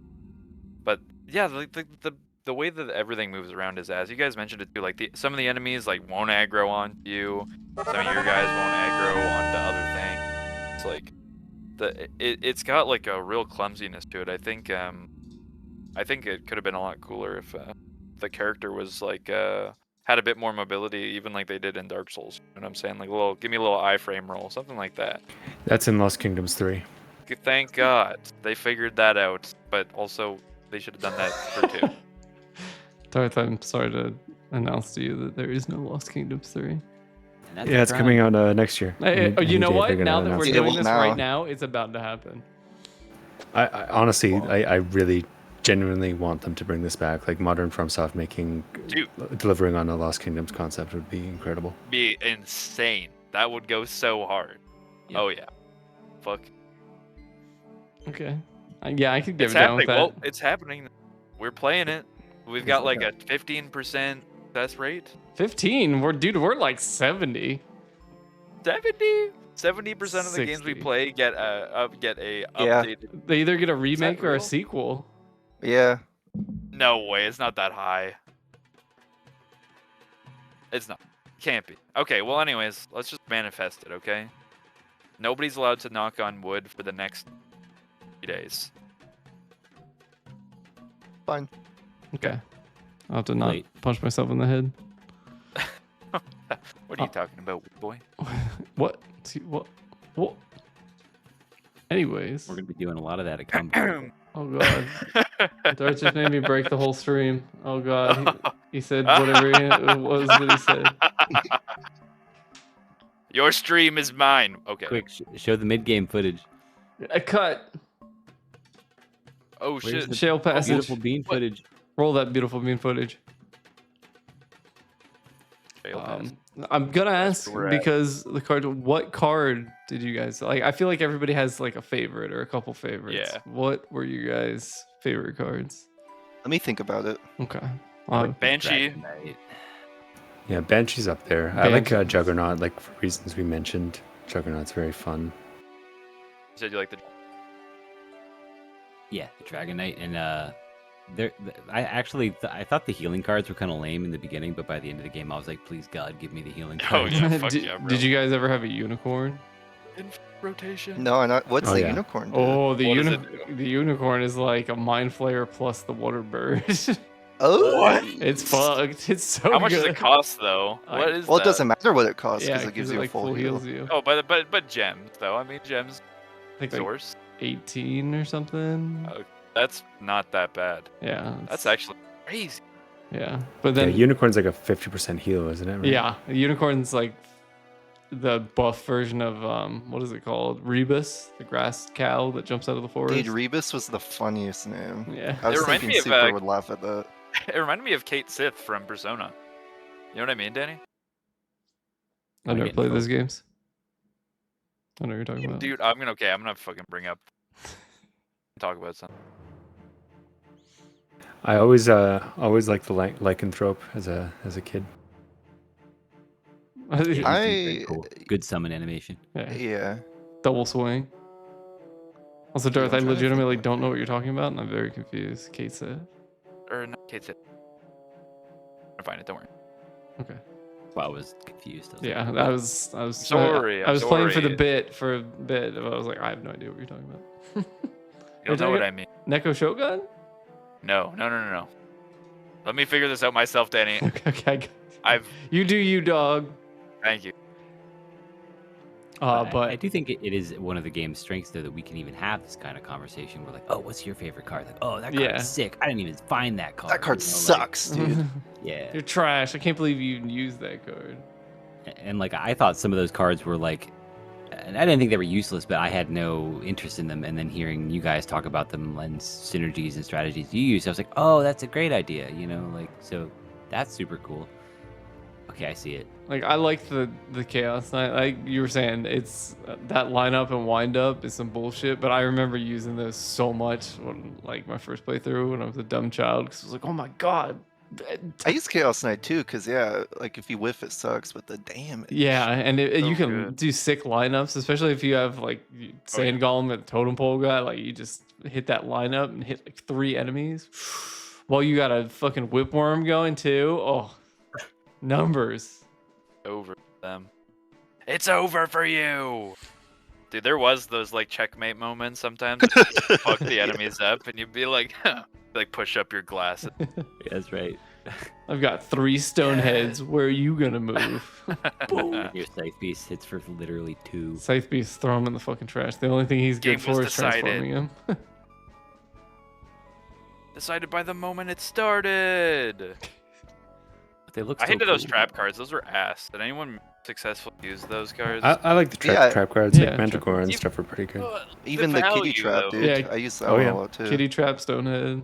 But yeah, the way that everything moves around is, as you guys mentioned it too, like some of the enemies like won't aggro on you. Some of your guys won't aggro onto other things. It's like it's got like a real clumsiness to it. I think it could have been a lot cooler if the character was like had a bit more mobility, even like they did in Dark Souls. You know what I'm saying? Like give me a little iframe roll, something like that. That's in Lost Kingdoms 3. Thank God they figured that out, but also they should have done that for 2. Darth, I'm sorry to announce to you that there is no Lost Kingdoms 3. And that's Yeah, a it's crime. coming out next year. Hey, Any you know day what? they're gonna Now that announce we're it. Yeah, doing well, this now. right now, it's about to happen. I honestly, I really genuinely want them to bring this back. Like modern FromSoft Dude. delivering on a Lost Kingdoms concept would be incredible. Be insane. That would go so hard. Yeah. Oh yeah. Fuck. Okay. Yeah, I could get It's down with happening. that. Well, it's happening. We're playing it. We've got like a 15% success rate. 15? We're like 70. 70% of the games we 60. play get a Yeah. updated. They either get a remake or a real? sequel. Yeah. No way, it's not that high. It's not. Can't be. Okay, well anyways, let's just manifest it, okay? Nobody's allowed to knock on wood for the next 3 days. Fine. Okay. I'll have to not Wait. punch myself in the head. What are you talking about, boy? What? See, what? What? Anyways. We're gonna be doing a lot of that at Combo. Oh god. Darth just made me break the whole stream. Oh god. He said whatever it was that he said. Your stream is mine. Okay. Quick, show the mid-game footage. A cut. Oh Where's shit. the Shale passage. beautiful bean What? footage? Roll that beautiful bean footage. Fail pass. I'm gonna ask where we're at. because the card. What card did you guys like? I feel like everybody has like a favorite or a couple favorites. Yeah. What were you guys' favorite cards? Let me think about it. Okay. Banshee. Dragon Knight. Yeah, Banshee's up there. I like Banshee's- Juggernaut, like for reasons we mentioned. Juggernaut's very fun. You said you like the. Yeah, the Dragon Knight, and I actually I thought the healing cards were kind of lame in the beginning, but by the end of the game, I was like, please God, give me the healing Oh, cards. yeah. fuck did, yeah, bro. did you guys ever have a unicorn? In rotation. No, I not. What's Oh, the yeah. unicorn? Do? Oh, the What does it the unicorn is like a mind flayer plus the water bird. Oh. What? It's fucked. It's so How much does good. it cost though? I- What is Well, it that? doesn't matter what it costs Yeah, because it gives you like a full heal. heals you. Oh, but gems though. I mean gems I think like source. 18 or something. That's not that bad. Yeah. That's it's- actually crazy. Yeah, but Yeah, then Unicorn's like a 50% heal, isn't it? Right? yeah, a unicorn's like the buff version of what is it called? Rebus, the grass cow that jumps out of the forest. Dude, Rebus was the funniest name. Yeah. I was reminded thinking me of, Super would laugh at that. It reminded me of Kate Sith from Persona. You know what I mean, Danny? I've never getting played trolled. those games. I know what you're talking about. Dude, I'm gonna fucking bring up talk about something. I always liked the lycanthrope as a kid. Very cool. Good summon animation. yeah. Yeah. Double swing. Also, Darth, I I'm trying to think legitimately what- don't know what you're talking about, and I'm very confused. Kate said. Or not Kate Sith. I'm find it, don't worry. Okay. Well, I was confused. I was Yeah, like, I was Sorry, I I'm was playing for the sorry. bit for a bit, but I was like, I have no idea what you're talking about. You'll know what I mean. Neko Shogun? No. Let me figure this out myself, Danny. Okay. I've You do you, dog. thank you. I But do think it is one of the game's strengths, though, that we can even have this kind of conversation. We're like, oh, what's your favorite card? Like, oh, that card Yeah. is sick. I didn't even find that card. That card you know, sucks, dude. Yeah. you're trash. I can't believe you even used that card. And like, I thought some of those cards were like, and I didn't think they were useless, but I had no interest in them. And then hearing you guys talk about them and synergies and strategies you use, I was like, oh, that's a great idea. You know, like, so that's super cool. Okay, I see it. Like I like the Chaos Knight. Like you were saying, it's that lineup and wind up is some bullshit. But I remember using this so much when like my first playthrough when I was a dumb child because I was like, oh my god. I use Chaos Knight too, because yeah, like if you whiff it sucks, but the damage. Yeah, and So you can good. do sick lineups, especially if you have like Sand Golem and Totem Pole guy. Like you just hit that lineup and hit like 3 enemies. While you got a fucking Whipworm going too. Oh, numbers. Over them. It's over for you. Dude, there was those like checkmate moments sometimes. Fuck the enemies up, and you'd be like, like push up your glasses. Yeah, that's right. I've got 3 stone heads. Where are you gonna move? Boom. Your scythe piece hits for literally 2. Scythe Beast, throw him in the fucking trash. The only thing he's Game good for was is transforming him. Decided by the moment it started. But they look. I so hated those cool. trap cards. Those were ass. Did anyone successfully use those cards? I like the Yeah. trap cards, like Yeah, Manticore and You- stuff are pretty good. Even the value, kitty trap, though. dude. Yeah. I use that Oh, one yeah. a lot too. Kitty Trap, Stonehead.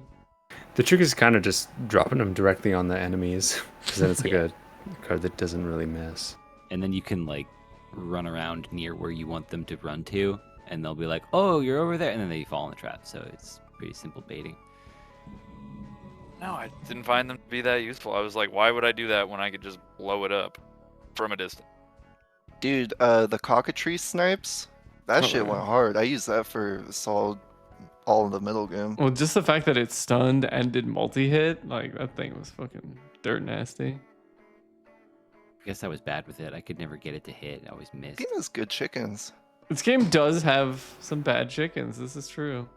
The trick is kind of just dropping them directly on the enemies, because then it's like Yeah. a card that doesn't really miss. And then you can like run around near where you want them to run to, and they'll be like, "Oh, you're over there," and then they fall in the trap. So it's pretty simple baiting. No, I didn't find them to be that useful. I was like, why would I do that when I could just blow it up from a distance? Dude, the cockatrice snipes, that Oh, shit yeah. went hard. I used that for solid all of the middle game. Well, just the fact that it stunned and did multi-hit, like that thing was fucking dirt nasty. I guess I was bad with it. I could never get it to hit. I always missed. Game has good chickens. This game does have some bad chickens. This is true.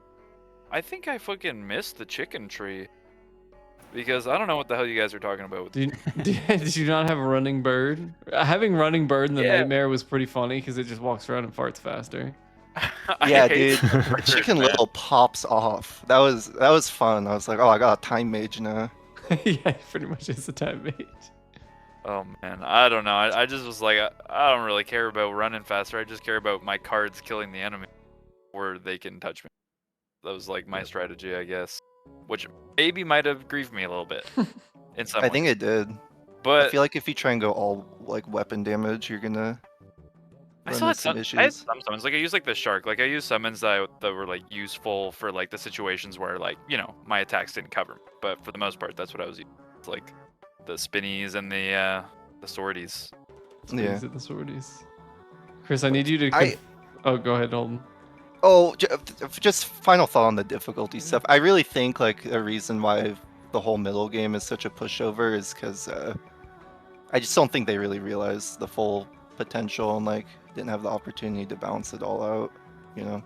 I think I fucking missed the chicken tree. Because I don't know what the hell you guys are talking about. Did you not have a running bird? Having running bird in the Yeah. nightmare was pretty funny because it just walks around and farts faster. I Yeah, hate dude. the bird, Chicken man. Little pops off. That was fun. I was like, oh, I got a time mage now. Yeah, it pretty much is a time mage. Oh man, I don't know. I just was like, I don't really care about running faster. I just care about my cards killing the enemy, or they can touch me. That was like my strategy, I guess, which maybe might have grieved me a little bit in some I ways. think it did. I But feel like if you try and go all like weapon damage, you're gonna I run still had into some some, I had issues. some summons. Like I used like the shark. Like I used summons that were like useful for like the situations where like my attacks didn't cover me. But for the most part, that's what I was using. It's like the spinnies and the swordies. Yeah. These are the swordies. Chris, I need you to. I- Oh, go ahead, Holden. Oh, just final thought on the difficulty stuff. I really think like a reason why the whole middle game is such a pushover is because I just don't think they really realized the full potential and like didn't have the opportunity to balance it all out. You know.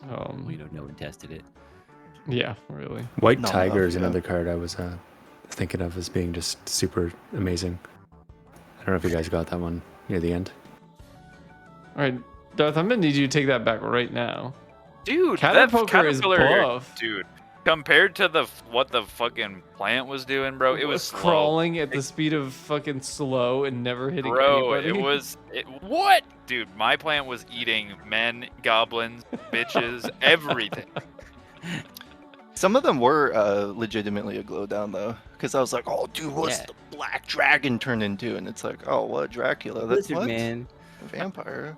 No one tested it. Yeah, really. White Not Tiger enough, is yeah. another card I was thinking of as being just super amazing. I don't know if you guys got that one near the end. All right, Darth, I'm gonna need you to take that back right now. Dude, that Caterpillar is caterpillar, buff. dude. Compared to what the fucking plant was doing, bro, it was slow. crawling at the speed of fucking slow and never hitting Bro, anybody. what? Dude, my plant was eating men, goblins, bitches, everything. Some of them were legitimately a glow down though, because I was like, "Oh, dude, what's Yeah. the black dragon turned into?" And it's like, "Oh, what Dracula? That's Lizard what man. A vampire.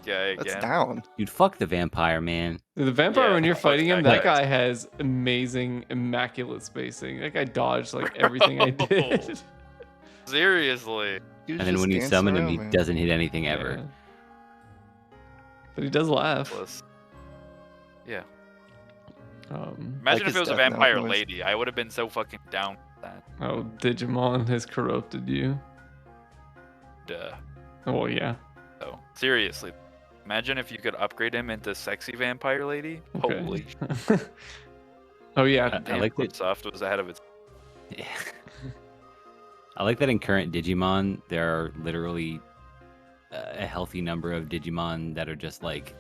Yeah, That's again. down." Dude, fuck the vampire, man. The vampire, Yeah, when you're fuck fighting him, that that guy. guy has amazing, immaculate spacing. That guy dodged like everything I did. Seriously. He was And then just when you dancing summon him, around, he man. doesn't hit anything ever. Yeah. But he does laugh. Plus- Yeah. Um, Imagine Like if his it was a death note vampire noise. lady. I would have been so fucking down with that. oh, Digimon has corrupted you. Duh. Oh yeah. So, seriously. Imagine if you could upgrade him into sexy vampire lady. Okay. Holy. Oh yeah, I damn. like that. Microsoft was ahead of its. Yeah. I like that in current Digimon, there are literally a healthy number of Digimon that are just like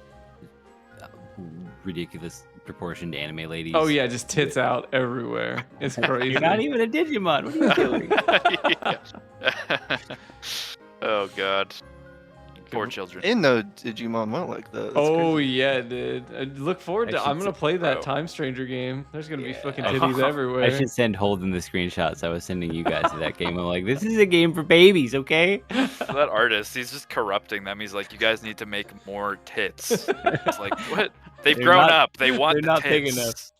ridiculous proportioned anime ladies. Oh yeah, just tits out everywhere. It's crazy. You're not even a Digimon. What are you doing? Oh god. Poor children. Didn't know Digimon went like that. That's Oh crazy. yeah, dude. I look forward to. I I'm should gonna say- play that bro. Time Stranger game. There's gonna be Yeah. fucking I titties everywhere. I should send Holden the screenshots I was sending you guys to that game. I'm like, this is a game for babies, okay? That artist, he's just corrupting them. He's like, you guys need to make more tits. It's like, what? They've They're grown not- up. They want they're the not big tits.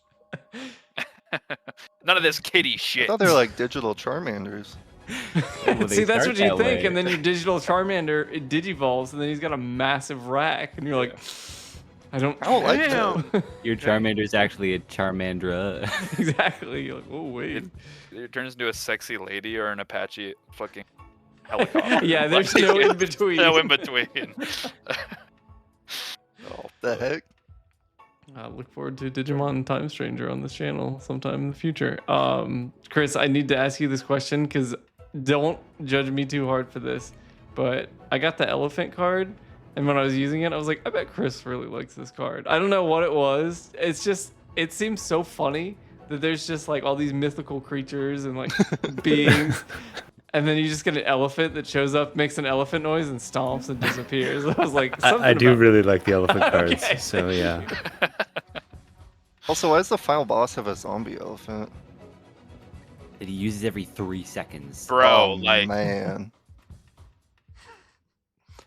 None of this kitty I shit. thought they were like digital Charmanders. Well, See, they that's start what you that think, way. and then your digital Charmander it digivolves, and then he's got a massive rack, and you're like, I don't like Damn. Your Charmander is actually a Charmandra. Exactly. You're like, oh wait. It turns into a sexy lady or an Apache fucking helicopter. Yeah, there's Like, no in between. No in between. Oh, The heck? I look forward to Digimon Time Stranger on this channel sometime in the future. Chris, I need to ask you this question because don't judge me too hard for this, but I got the elephant card, and when I was using it, I was like, I bet Chris really likes this card. I don't know what it was. It's just, it seems so funny that there's just like all these mythical creatures and like beings. And then you just get an elephant that shows up, makes an elephant noise, and stomps and disappears. I was like, I do about- really like the elephant cards, Okay. so yeah. Also, why does the final boss have a zombie elephant? That he uses every 3 seconds. bro, Oh, like, man.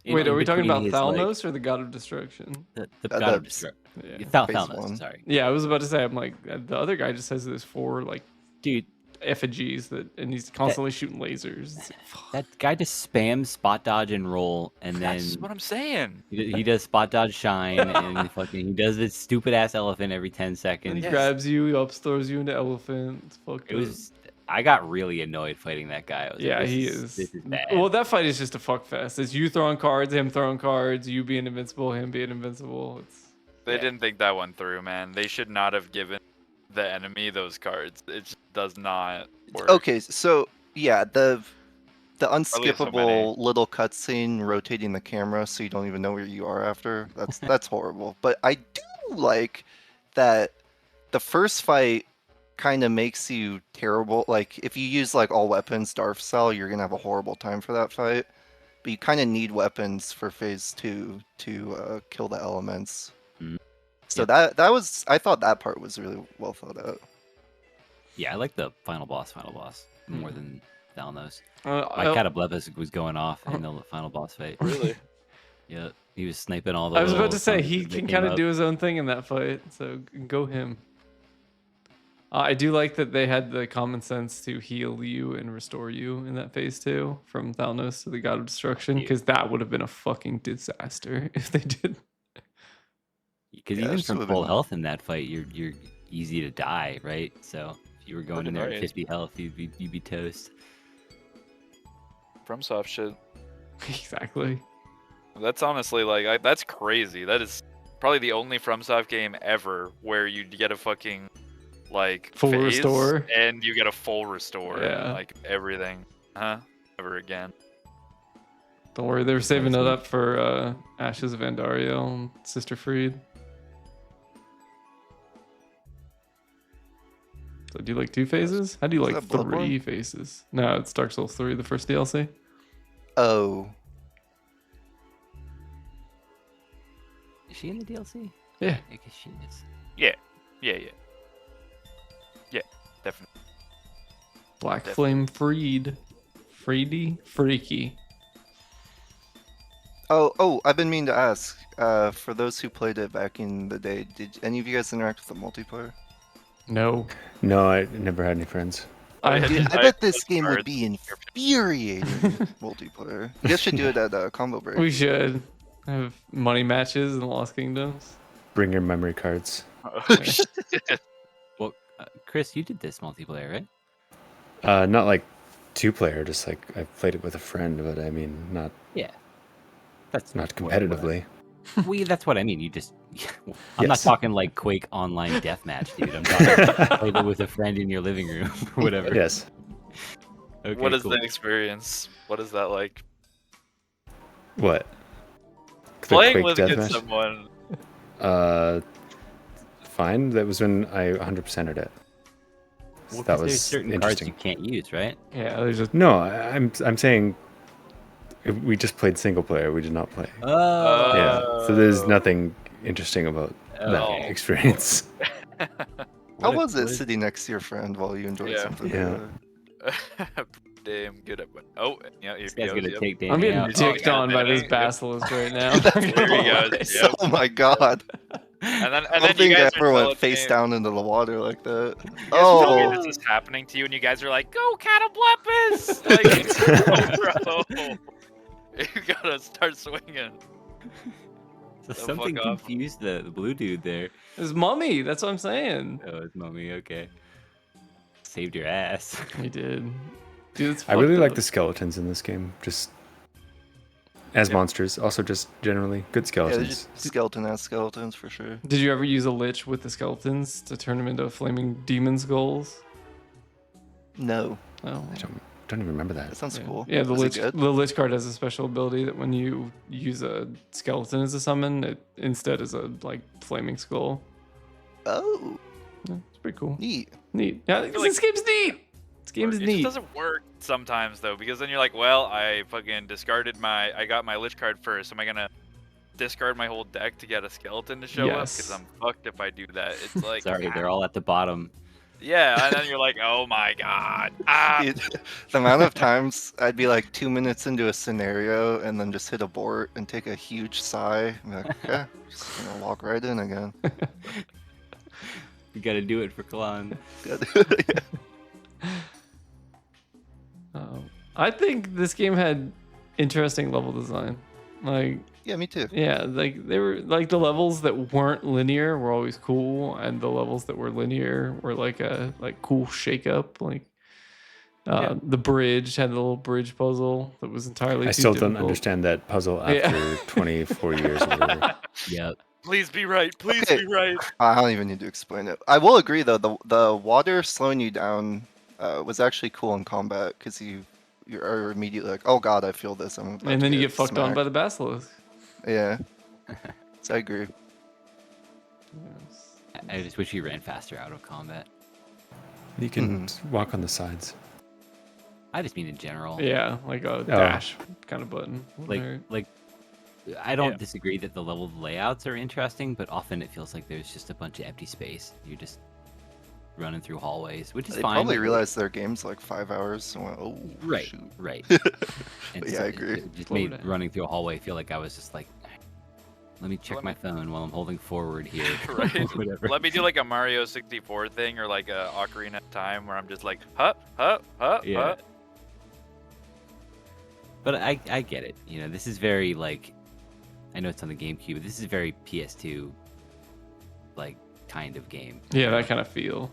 Wait, are we talking about between his, like, Thalnos or the God of Destruction? the Uh, God of that's- Destruction? Yeah. Phase Thalnos, one. sorry. Yeah, I was about to say, I'm like, the other guy just has this 4 like Dude, effigies and he's constantly shooting lasers. It's like, fuck. that guy just spams spot dodge and roll, and then that's what I'm saying. he does spot dodge shine, and he does this stupid ass elephant every 10 And seconds. he grabs you, he ups throws you into elephant. It's fucked It up. was. I got really annoyed fighting that guy. I was Yeah, like, he this is. This is bad. Well, that fight is just a fuck fest. It's you throwing cards, him throwing cards, you being invincible, him being invincible. It's They Yeah. didn't think that one through, man. They should not have given the enemy those cards. It just does not work. Okay, so yeah, the so unskippable little cutscene rotating the camera so you don't even know where you are after. That's horrible. But I do like that the first fight kind of makes you terrible. Like if you use like all weapons Darth style, you're gonna have a horrible time for that fight. But you kind of need weapons for phase 2 to kill the elements. Mhm. So Yep. that was, I thought that part was really well thought out. Yeah, I like the final boss more than Thalnos. uh, My I, Cataplepas was going off in the final boss fight. Really? Yeah, he was sniping all the. I was about little to say zombies he as they can came kind of up. do his own thing in that fight, so go him. I do like that they had the common sense to heal you and restore you in that phase 2 from Thalnos to the God of Destruction, Yeah. because that would have been a fucking disaster if they did. Because Yeah, even this from would've full been- health in that fight, you're easy to die, right? So if you were going in there at Right. 50 health, you'd be toast. FromSoft shit. Exactly. That's honestly like that's crazy. That is probably the only FromSoft game ever where you get a fucking like Full phase restore. and you get a full restore. Yeah. Like everything. Huh? Ever again. Don't worry, they were saving it Nice. up for Ashes of Andario and Sister Freed. So do you like 2 phases? How do you Is like that Bloodborne? 3 phases? No, it's Dark Souls 3, the first DLC. Oh, Is she in the DLC? Yeah. I guess she is. Yeah, definitely. Black Definitely. Flame Freed. Freaky. oh! I've been meaning to ask. For those who played it back in the day, did any of you guys interact with the multiplayer? No. No, I never had any friends. I Dude, Dude, I I- bet this those game would cards- be infuriating multiplayer. You guys should do it at Combo Break. we should have money matches in Lost Kingdoms. Bring your memory cards. Well, Chris, you did this multiplayer, right? Not like 2-player, just like I played it with a friend, but I mean not Yeah. That's not what- what I- competitively. That's what I mean. You just. I'm not Yes. talking like Quake Online Deathmatch, dude. I'm talking play it with a friend in your living room or whatever. Yes. Okay, What is cool. the experience? What is that like? What? The Playing Quake with against deathmatch? someone. Fine. That was when I 100%ed it. So Well, that 'cause there's was certain cards interesting. you can't use, right? Yeah, there's just No, I'm saying we just played single player. We did not play. Oh. Yeah. So there's Oh. nothing interesting about that Okay. experience. How What if- was it what if- sitting next to your friend while you enjoyed Yeah. something Yeah. together? Damn good at. Oh, yeah, here This he guy's goes. gonna Yep. take Danny I'm getting out. dicked yeah, on by this Danny. Yep. basilisk right now. That's There he goes. hilarious. Yep. Oh my god. And then I don't you think I guys ever are went telling face me, down into the water like that. you guys are telling me Oh, this is happening to you, and you guys are like, "Go Cataplepis!" Like, oh, bro, you gotta start swinging. So The something fuck off. confused the blue dude there. It's mummy. That's what I'm saying. Oh, it's mummy. Okay. Saved your ass. He did. Dude, it's I really fucked like up. the skeletons in this game. Just as Yep. monsters, also just generally good yeah, skeletons. there's just skeleton-ass skeletons for sure. Did you ever use a lich with the skeletons to turn them into flaming demon skulls? No, Oh. I don't even remember that that. sounds Yeah, cool. yeah, the Was it lich, good? the lich card has a special ability that when you use a skeleton as a summon, it instead is a like flaming skull. Oh, Yeah, it's pretty cool. neat. Neat. Yeah, feel this game's neat. This game is It neat. just doesn't work sometimes though, because then you're like, well, I fucking discarded I got my Lich card first. Am I gonna discard my whole deck to get a skeleton to show up? Because Yes. I'm fucked if I do that. It's like, Sorry, they're all at the bottom. yeah, and then you're like, oh my god. Ah. Dude, the amount of times I'd be like 2 minutes into a scenario and then just hit abort and take a huge sigh and be like, okay, just gonna walk right in again. You gotta do it for Kalon. Yeah. I think this game had interesting level design. Like, Yeah, me too. yeah, like they were like the levels that weren't linear were always cool, and the levels that were linear were like a cool shake up. Like the bridge had a little bridge puzzle that was entirely I too still don't difficult. understand that puzzle Yeah. after 24 years or whatever. Yep. Please be right. Please Okay. be right. I don't even need to explain it. I will agree though, the water slowing you down was actually cool in combat because you're immediately like, oh god, I feel this. I'm about And to then you get fucked on smacked. by the basilisk. Yeah. So I agree. I just wish you ran faster out of combat. You can walk on the sides. I just mean in general. Yeah, like a dash kind of button. Like I don't Yeah. disagree that the level layouts are interesting, but often it feels like there's just a bunch of empty space. You're just running through hallways, which is They fine. probably but- realized their game's like 5 hours and went, oh Right, shoot. right. And But yeah, so I it- agree. It just Slow made down. running through a hallway feel like I was just like, let me check Let my me- phone while I'm holding forward here. Right. Whatever. Let me do like a Mario 64 thing or like a Ocarina of Time where I'm just like, hup, hup, hup, Yeah. hup. But I get it. You know, this is very like, I know it's on the GameCube, but this is very PS2 like kind of game. Yeah, that kind of feel.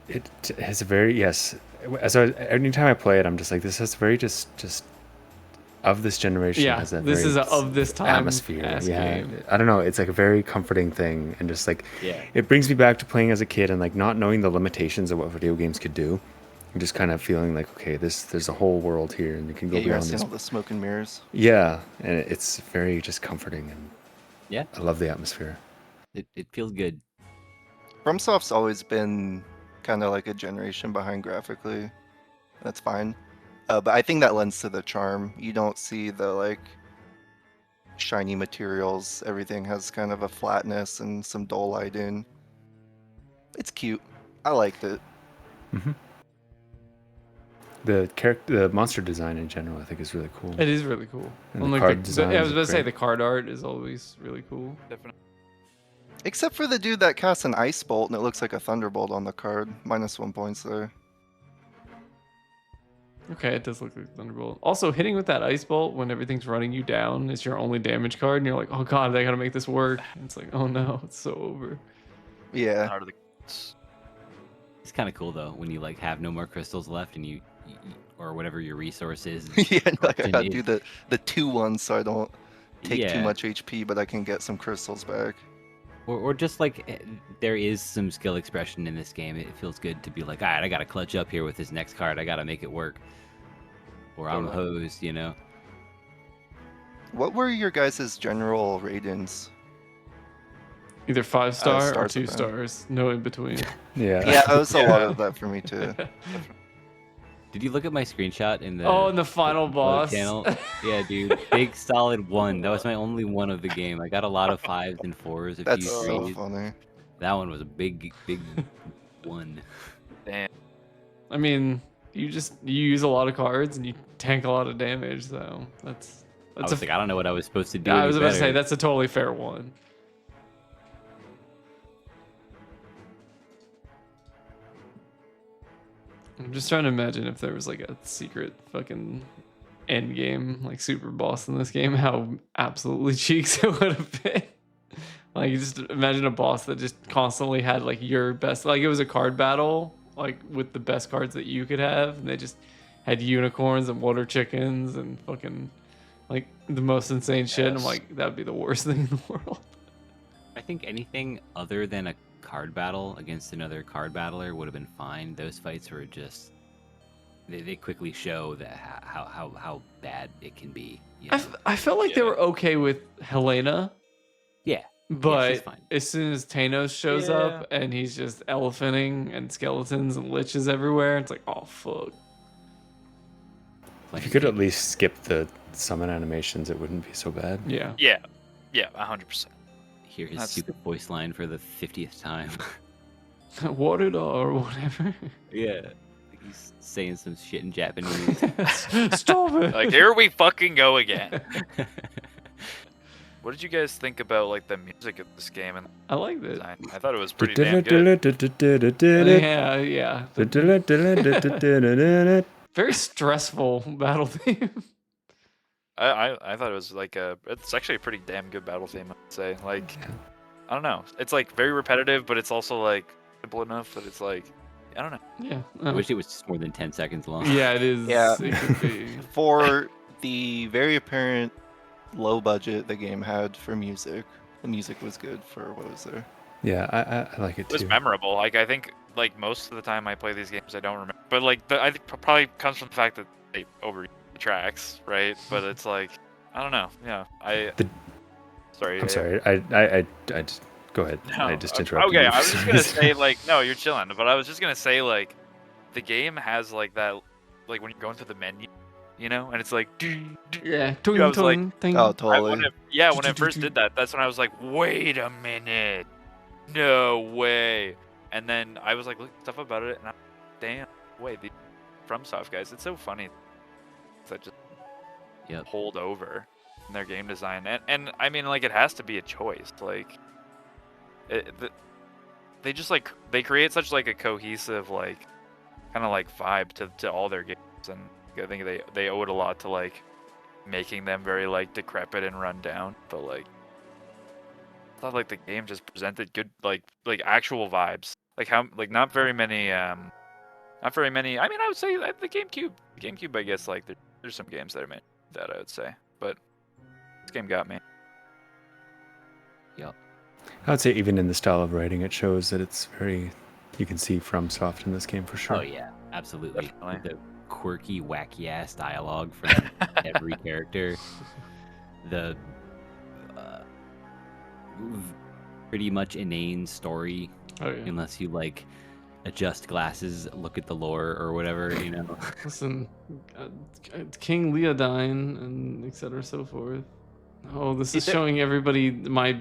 It has a very anytime I play it, I'm just like, this has very just of this generation. Yeah, has that this very is a of this time atmosphere. ass Yeah, game. I don't know. It's like a very comforting thing, and just like Yeah. it brings me back to playing as a kid and like not knowing the limitations of what video games could do, and just kind of feeling like, okay, there's a whole world here, and you can go Yeah, you're beyond seeing this. all the smoke and mirrors. Yeah, and it's very just comforting, and Yeah. I love the atmosphere. It feels good. FromSoft's always been kind of like a generation behind graphically. That's fine. But I think that lends to the charm. You don't see the like shiny materials. Everything has kind of a flatness and some dull lighting. It's cute. I liked it. The monster design in general, I think, is really cool. It is really cool. And the Unlike card design I was is about to say great. the card art is always really cool. Definitely. Except for the dude that casts an ice bolt and it looks like a thunderbolt on the card. -1 points there. Okay, it does look like Thunderbolt. Also, hitting with that ice bolt when everything's running you down is your only damage card, and you're like, oh god, I gotta make this work. And it's like, oh no, it's so over. Yeah. Out of the- It's kind of cool though when you like have no more crystals left and you or whatever your resource is. Yeah, like I gotta and do the 2-1 so I don't take too Yeah. much HP, but I can get some crystals back. Or just like there is some skill expression in this game. It feels good to be like, all right, I gotta clutch up here with this next card. I gotta make it work, or I'm Totally. hosed. You know. What were your guys' general ratings? Either 5-star or stars with 2 them. stars, no in between. Yeah. Yeah, it was a lot Yeah. of that for me too. Did you look at my screenshot in the? Oh, and the final the boss. channel? Yeah, dude. Big solid 1. That was my only one of the game. I got a lot of 5s and 4s. A That's few so 3s. funny. That one was a big one. Damn. I mean, you use a lot of cards and you tank a lot of damage, so that's I was like, I don't know what I was supposed to do. I any was about to say better. that's a totally fair one. I'm just trying to imagine if there was like a secret fucking end game, like super boss in this game, how absolutely cheeks it would have been. Like, you just imagine a boss that just constantly had like your best, like it was a card battle, like with the best cards that you could have, and they just had unicorns and water chickens and fucking like the most insane shit. And I'm Yes. like, that'd be the worst thing in the world. I think anything other than a card battle against another card battler would have been fine. Those fights were just they quickly show that how bad it can be. You know? I felt like they Yeah. were okay with Helena, Yeah, but she's fine. as soon as Tanos shows up and he's just elephanting and skeletons and liches everywhere, it's like, oh fuck. If you could at least skip the summon animations, it wouldn't be so bad. Yeah. Yeah. Yeah. 100%. Hear his That's- stupid voice line for the 50th time. What it or whatever. Yeah, like he's saying some shit in Japanese. Stop it. Like, here we fucking go again. What did you guys think about like the music of this game and I like the this. design? I thought it was pretty damn good. Yeah, yeah. Very stressful battle theme. I thought it was like it's actually a pretty damn good battle theme, I'd say. Like, I don't know. It's like very repetitive, but it's also like simple enough that it's like, I don't know. Yeah. I wish it was just more than 10 seconds long. Yeah, it is. Yeah. It could be. For the very apparent low budget the game had for music, the music was good for what was there. Yeah, I like it It was too. memorable. Like, I think like most of the time I play these games, I don't remember. But like, I think probably comes from the fact that they overuse the tracks, right? But it's like, I don't know. Yeah, Sorry. I'm sorry. I just go ahead. No, I just interrupted okay, you. I was just gonna say like, no, you're chilling. But I was just gonna say like, the game has like that, like when you're going through the menu, you know, and it's like, Yeah. I was like, Oh, totally. when it first did that, that's when I was like, wait a minute, no way. And then I was like, looking stuff about it, and I'm damn, wait, the FromSoft guys, it's so funny that just Yep. hold over in their game design, and I mean, like, it has to be a choice, like, they just like they create such like a cohesive like kind of like vibe to all their games, and I think they owe it a lot to like making them very like decrepit and run down, but like I thought like the game just presented good like actual vibes, like how like not very many I mean, I would say the GameCube, I guess like there's some games that are made that, I would say, but this game got me. Yep. I would say even in the style of writing, it shows that it's very. You can see FromSoft in this game for sure. Oh yeah, absolutely. Definitely. The quirky, wacky ass dialogue from every character. The pretty much inane story, Oh yeah. unless you like adjust glasses, look at the lore or whatever, you know. Listen, King Leodine and etc. so forth. Oh, this is showing everybody my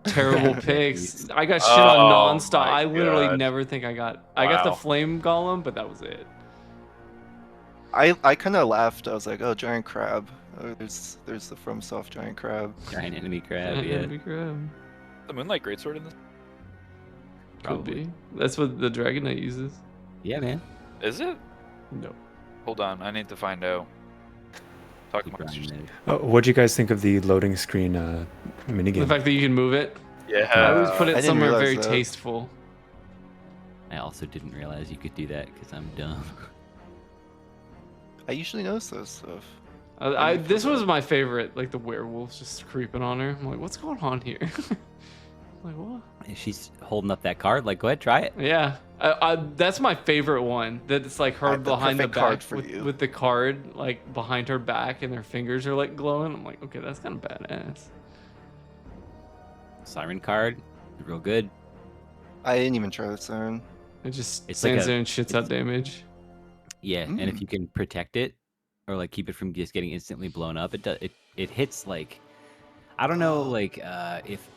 terrible picks. I got shit on Oh nonstop. my I literally God. never think I got the Wow. flame golem, but that was it. I kind of laughed. I was like, oh, giant crab. Oh, there's the FromSoft giant crab. Giant enemy crab, And yeah. enemy crab. The Moonlight Greatsword in this? Could Probably. be. That's what the Dragon Knight uses. Yeah, man. Is it? No. Hold on, I need to find out. Talk Keep monsters. grinding it. What do you guys think of the loading screen minigame? The fact that you can move it. Yeah. I always put I it didn't somewhere realize very that. tasteful. I also didn't realize you could do that because I'm dumb. I usually notice those stuff. This was my favorite, like the werewolves just creeping on her. I'm like, what's going on here? Like, what? She's holding up that card. Like, go ahead, try it. Yeah, that's my favorite one. That it's like I her have the behind the perfect card back for you. with the card like behind her back, and her fingers are like glowing. I'm like, okay, that's kind of badass. Siren card, real good. I didn't even try the siren. It just It's like stands a- there and shits it's- out damage. Yeah, and if you can protect it, or like keep it from just getting instantly blown up, it does. It hits like, I don't know, like if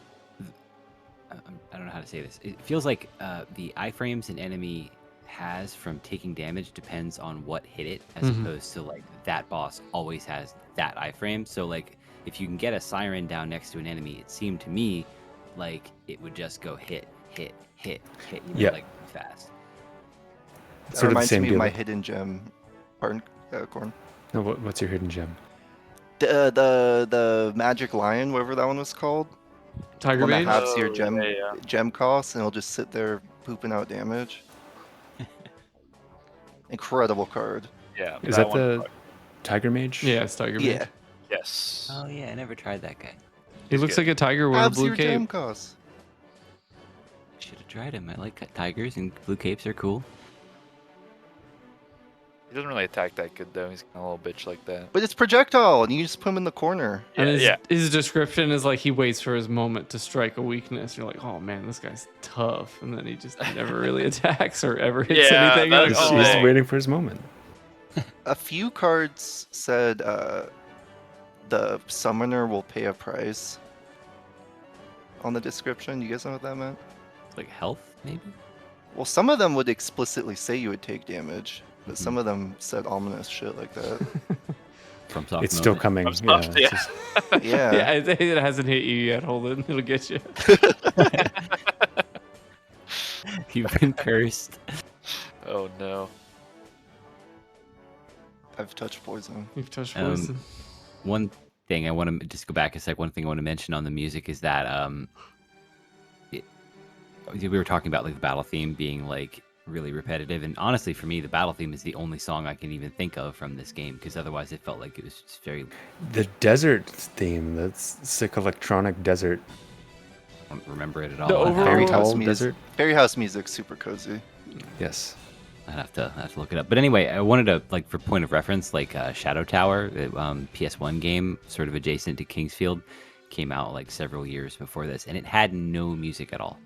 I don't know how to say this. It feels like the iframes an enemy has from taking damage depends on what hit it, as opposed to like that boss always has that iframe. So like if you can get a siren down next to an enemy, it seemed to me like it would just go hit, hit, hit, hit, you know, Yeah. like fast. That Sort of the reminds same me of deal. my hidden gem, Corn. No, what's your hidden gem? The magic lion, whatever that one was called. Tiger One that Mage. halves your Oh, gem yeah. gem cost, and it'll just sit there pooping out damage. Incredible card. Yeah. Is that one the sucked. Tiger Mage? Yeah, it's Tiger Mage. Yeah, Yes. Oh yeah, I never tried that guy. He looks good. like a tiger with a halves blue your gem cape. cost. Should have tried him. I like tigers and blue capes are cool. He doesn't really attack that good though. He's kind of a little bitch like that. But it's projectile, and you just put him in the corner. And his, yeah. his description is like he waits for his moment to strike a weakness. You're like, oh man, this guy's tough, and then he just never really attacks or ever hits Yeah, anything. that's You're He's, like, the he's thing. waiting for his moment. A few cards said the summoner will pay a price on the description. You guys know what that meant? Like health, maybe. Well, some of them would explicitly say you would take damage, but Mm-hmm. some of them said ominous shit like that. From soft It's still moment. coming. I'm Yeah, stuffed, it's yeah. just- Yeah. yeah, it hasn't hit you yet. Hold it, it'll get you. You've been cursed. Oh no. I've touched poison. You've touched Um, poison. One thing I want to just go back a sec. One thing I want to mention on the music is that we were talking about like the battle theme being like really repetitive, and honestly, for me, the battle theme is the only song I can even think of from this game because otherwise, it felt like it was just very. The desert theme, that's sick electronic desert. I don't remember it at all. The overall- Fairy House tall music. desert. Fairy House music, super cozy. Yes. I'd have to look it up. But anyway, I wanted to like for point of reference, like Shadow Tower, the PS1 game, sort of adjacent to Kingsfield, came out like several years before this, and it had no music at all.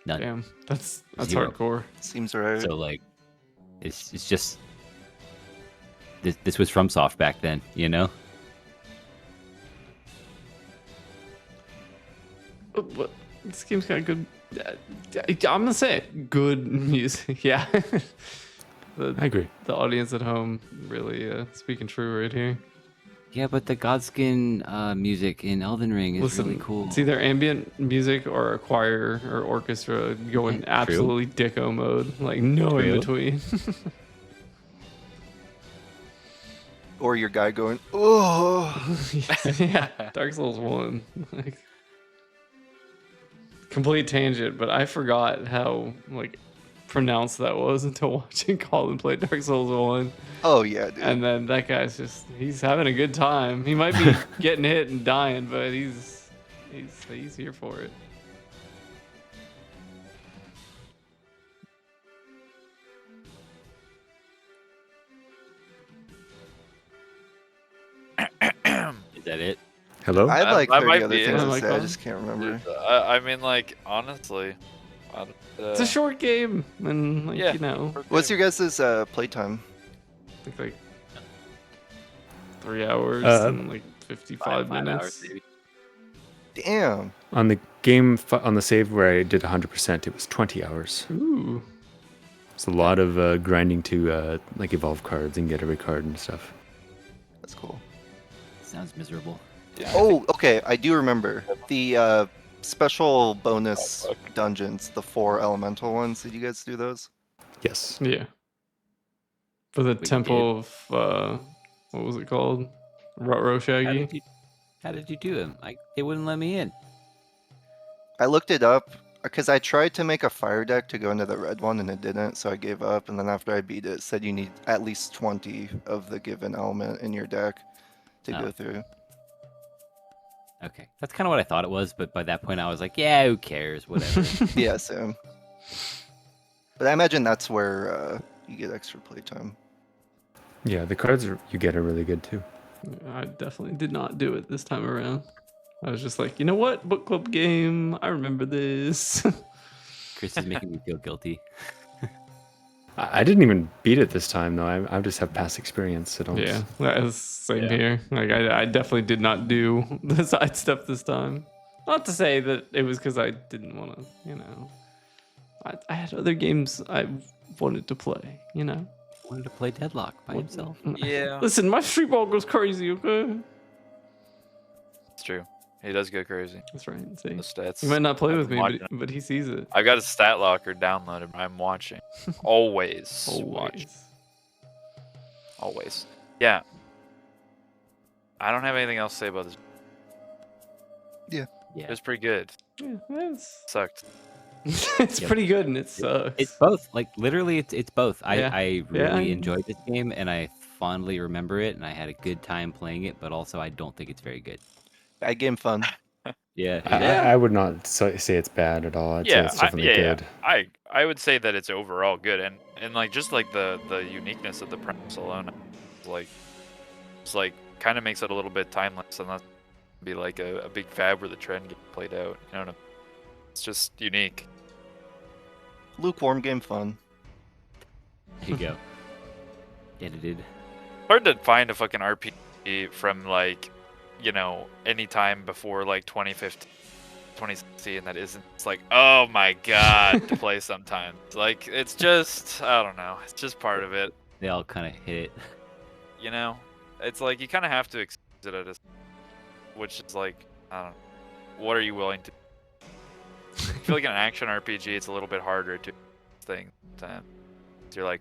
None. Damn, that's Zero. hardcore. Seems right. So like, it's just this was from Soft back then, you know. But this game's got good. I'm gonna say it, good music. Yeah. I agree. The audience at home really speaking true right here. Yeah, but the Godskin music in Elden Ring is Listen, really cool. it's either ambient music or a choir or orchestra going True. absolutely dicko mode, like no in True. between. Or your guy going, oh. Yeah, Dark Souls 1. Like, complete tangent, but I forgot how like pronounced that was until watching Colin play Dark Souls 1. Oh, yeah, dude. And then that guy's he's having a good time. He might be getting hit and dying, but he's here for it. Is that it? Hello? I had like that 30 might other be it. things Oh to my say. I God. just can't remember. I mean, like honestly, It's a short game, and like yeah. you know, What's your guys' playtime? I think like 3 hours Uh, and like 55 5 minutes. hours, maybe. Damn. On the game, on the save where I did 100%, it was 20 hours. Ooh, It's a lot of grinding to like evolve cards and get every card and stuff. That's cool. Sounds miserable. Yeah, Oh, okay. I do remember. The special bonus Oh, fuck. dungeons, the 4 elemental ones. Did you guys do those? Yes. yeah. For the We Temple of what was it called? Rutro How Shaggy. did you do them? They wouldn't let me in. I looked it up. Because I tried to make a fire deck to go into the red one and it didn't, so I gave up. And then after I beat it said you need at least 20 of the given element in your deck to go Oh. through. Okay, that's kind of what I thought it was, but by that point I was like, yeah, who cares, whatever. Yeah, same. But I imagine that's where you get extra playtime. Yeah, the cards you get are really good too. I definitely did not do it this time around. I was just like, you know what? Book club game. I remember this. Chris is making me feel guilty. I didn't even beat it this time though. I just have past experience, so don't. Yeah, that was same Yeah. here. Like I definitely did not do the side stuff this time. Not to say that it was because I didn't want to, you know. I had other games I wanted to play, you know. Wanted to play Deadlock by himself. Yeah, Listen, my street ball goes crazy, okay? it's true. He does go crazy. That's right. See, The stats. he might not play I've with been me, watching but he sees it. I've got a stat locker downloaded. I'm watching. Always. Watch. Always. Yeah. I don't have anything else to say about this. It Yeah, was pretty good. Yeah, it's Sucked. it's Yep. pretty good and it sucks. it's both. Like literally, it's both. Yeah. I Yeah, really I- enjoyed this game, and I fondly remember it, and I had a good time playing it. But also, I don't think it's very good. Bad game fun. Yeah, I would not say it's bad at all. I'd say it's definitely good. I would say that it's overall good, and like just like the uniqueness of the premise alone, it's like kind of makes it a little bit timeless, and that's be like a big fad where the trend gets played out. You know what I mean? It's just unique. Lukewarm game fun. there you go. Edited. Hard to find a fucking RPG from like, you know, any time before like 2015, 2016 that isn't. It's like, oh my god, to play sometimes. Like it's just, I don't know. It's just part of it. They all kind of hit it. You know, it's like you kind of have to accept it at a, which is like, I don't know. What are you willing to? I feel like in an action RPG, it's a little bit harder to thing. You're like,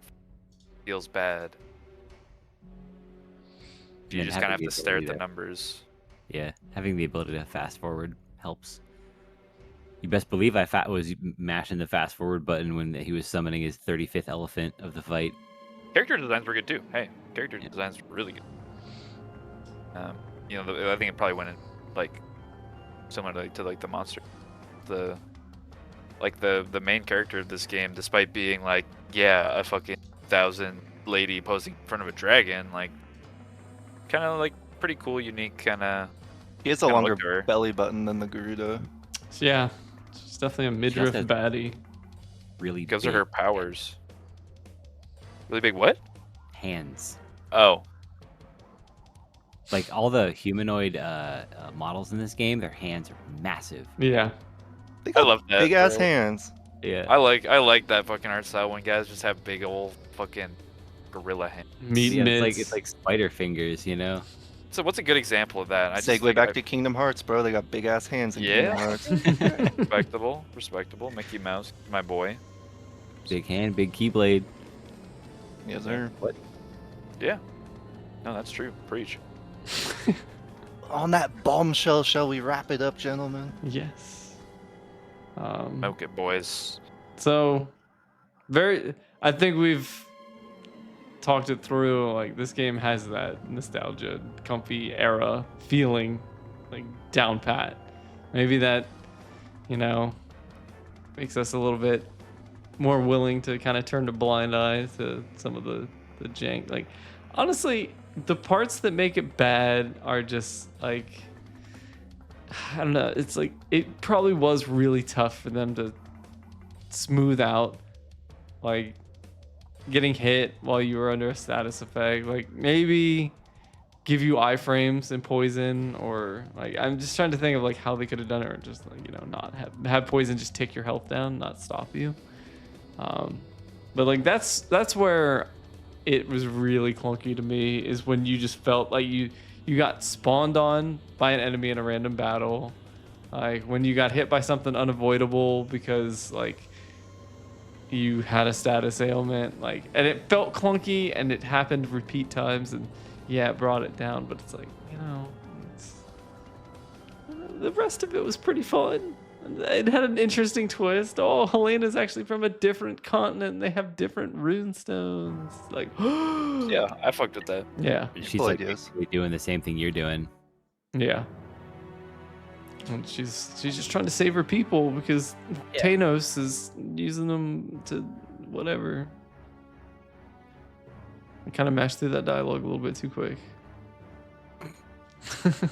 feels bad. You And just kind of have having to stare at the ability numbers. Yeah, having the ability to fast forward helps. You best believe I was mashing the fast forward button when he was summoning his 35th elephant of the fight. Character designs were good too. Hey, character designs were really good. You know, I think it probably went in like similar to like the monster, the main character of this game, despite being like, yeah, a fucking 1,000 lady posing in front of a dragon, like kind of like pretty cool, unique kind of. He has a Kinda longer looked at her. belly button than the Garuda. Yeah, it's definitely a midriff has- baddie. Really Gives her big her powers. Really big what? hands. Oh, Like all the humanoid models in this game, their hands are massive. Yeah, They I got love that. big ass bro. hands. Yeah. I like that fucking art style when guys just have big old fucking gorilla hands. meat Yeah, mitts. it's like spider fingers, you know. So what's a good example of that? I just Segue think back I- to Kingdom Hearts, bro. They got big ass hands in Yeah. Kingdom Hearts. respectable. Mickey Mouse, my boy. Big hand, big keyblade. Yes, sir. Yeah. No, that's true. Preach. On that bombshell, shall we wrap it up, gentlemen? Yes. Milk it, boys. So, I think we've talked it through. Like, this game has that nostalgia, comfy era feeling, like, down pat. Maybe that, you know, makes us a little bit more willing to kind of turn a blind eye to some of the jank. Like, honestly, the parts that make it bad are just, like, I don't know. It's like, it probably was really tough for them to smooth out, like getting hit while you were under a status effect. Like maybe give you iframes and poison, or like I'm just trying to think of like how they could have done it, or just like, you know, not have poison just take your health down, not stop you. But like that's where it was really clunky to me, is when you just felt like you got spawned on by an enemy in a random battle, like when you got hit by something unavoidable because like you had a status ailment, like, and it felt clunky and it happened repeat times, and yeah, it brought it down. But it's like, you know, the rest of it was pretty fun. it had an interesting twist. Oh, Helena's actually from a different continent. And they have different rune stones. Like, Yeah, I fucked with that. yeah, She's Cool like ideas. basically doing the same thing you're doing. yeah. And she's just trying to save her people because Yeah. Thanos is using them to whatever. I kind of mashed through that dialogue a little bit too quick. It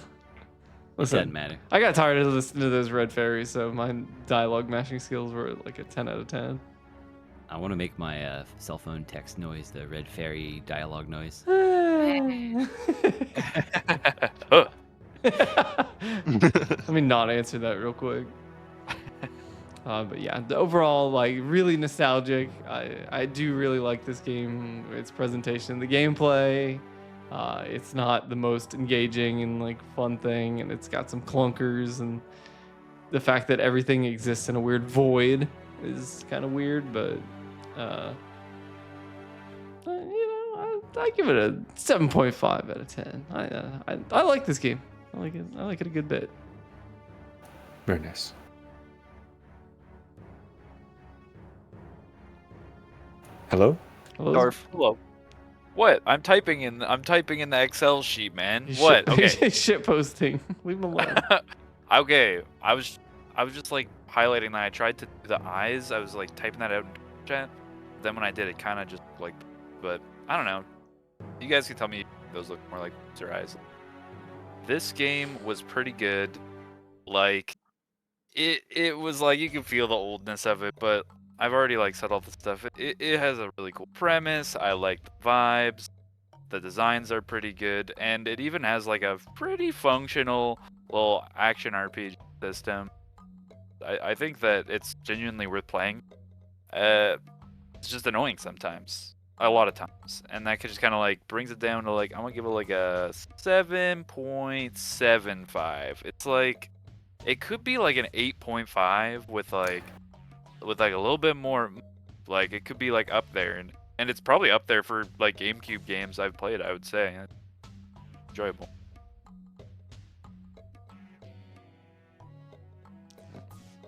Listen, doesn't matter. I got tired of listening to those red fairies, so my dialogue mashing skills were like a 10 out of 10. I want to make my cell phone text noise the red fairy dialogue noise. Huh. Let me not answer that real quick. But yeah, the overall, like, really nostalgic. I do really like this game. Its presentation, the gameplay. It's not the most engaging and like fun thing, and it's got some clunkers, and the fact that everything exists in a weird void is kind of weird. But I give it a 7.5 out of 10. I like this game. I like it. I like it a good bit. Very nice. Hello? Hello? Darf. Hello. What? I'm typing in the Excel sheet, man. He's What? Okay. shit posting. Leave him alone. Okay. I was just like highlighting that. I tried to do the eyes. I was like typing that out in chat. Then when I did, it kind of just like, but I don't know. You guys can tell me if those look more like their eyes. This game was pretty good. Like, it was like you can feel the oldness of it, but I've already like said all the stuff. It has a really cool premise. I like the vibes. The designs are pretty good, and it even has like a pretty functional little action RPG system. I think that it's genuinely worth playing. It's just annoying sometimes, a lot of times, and that could just kind of like brings it down to like I'm gonna give it like a 7.75. It's like it could be like an 8.5 with like a little bit more, like it could be like up there, and it's probably up there for like GameCube games I've played. I would say enjoyable.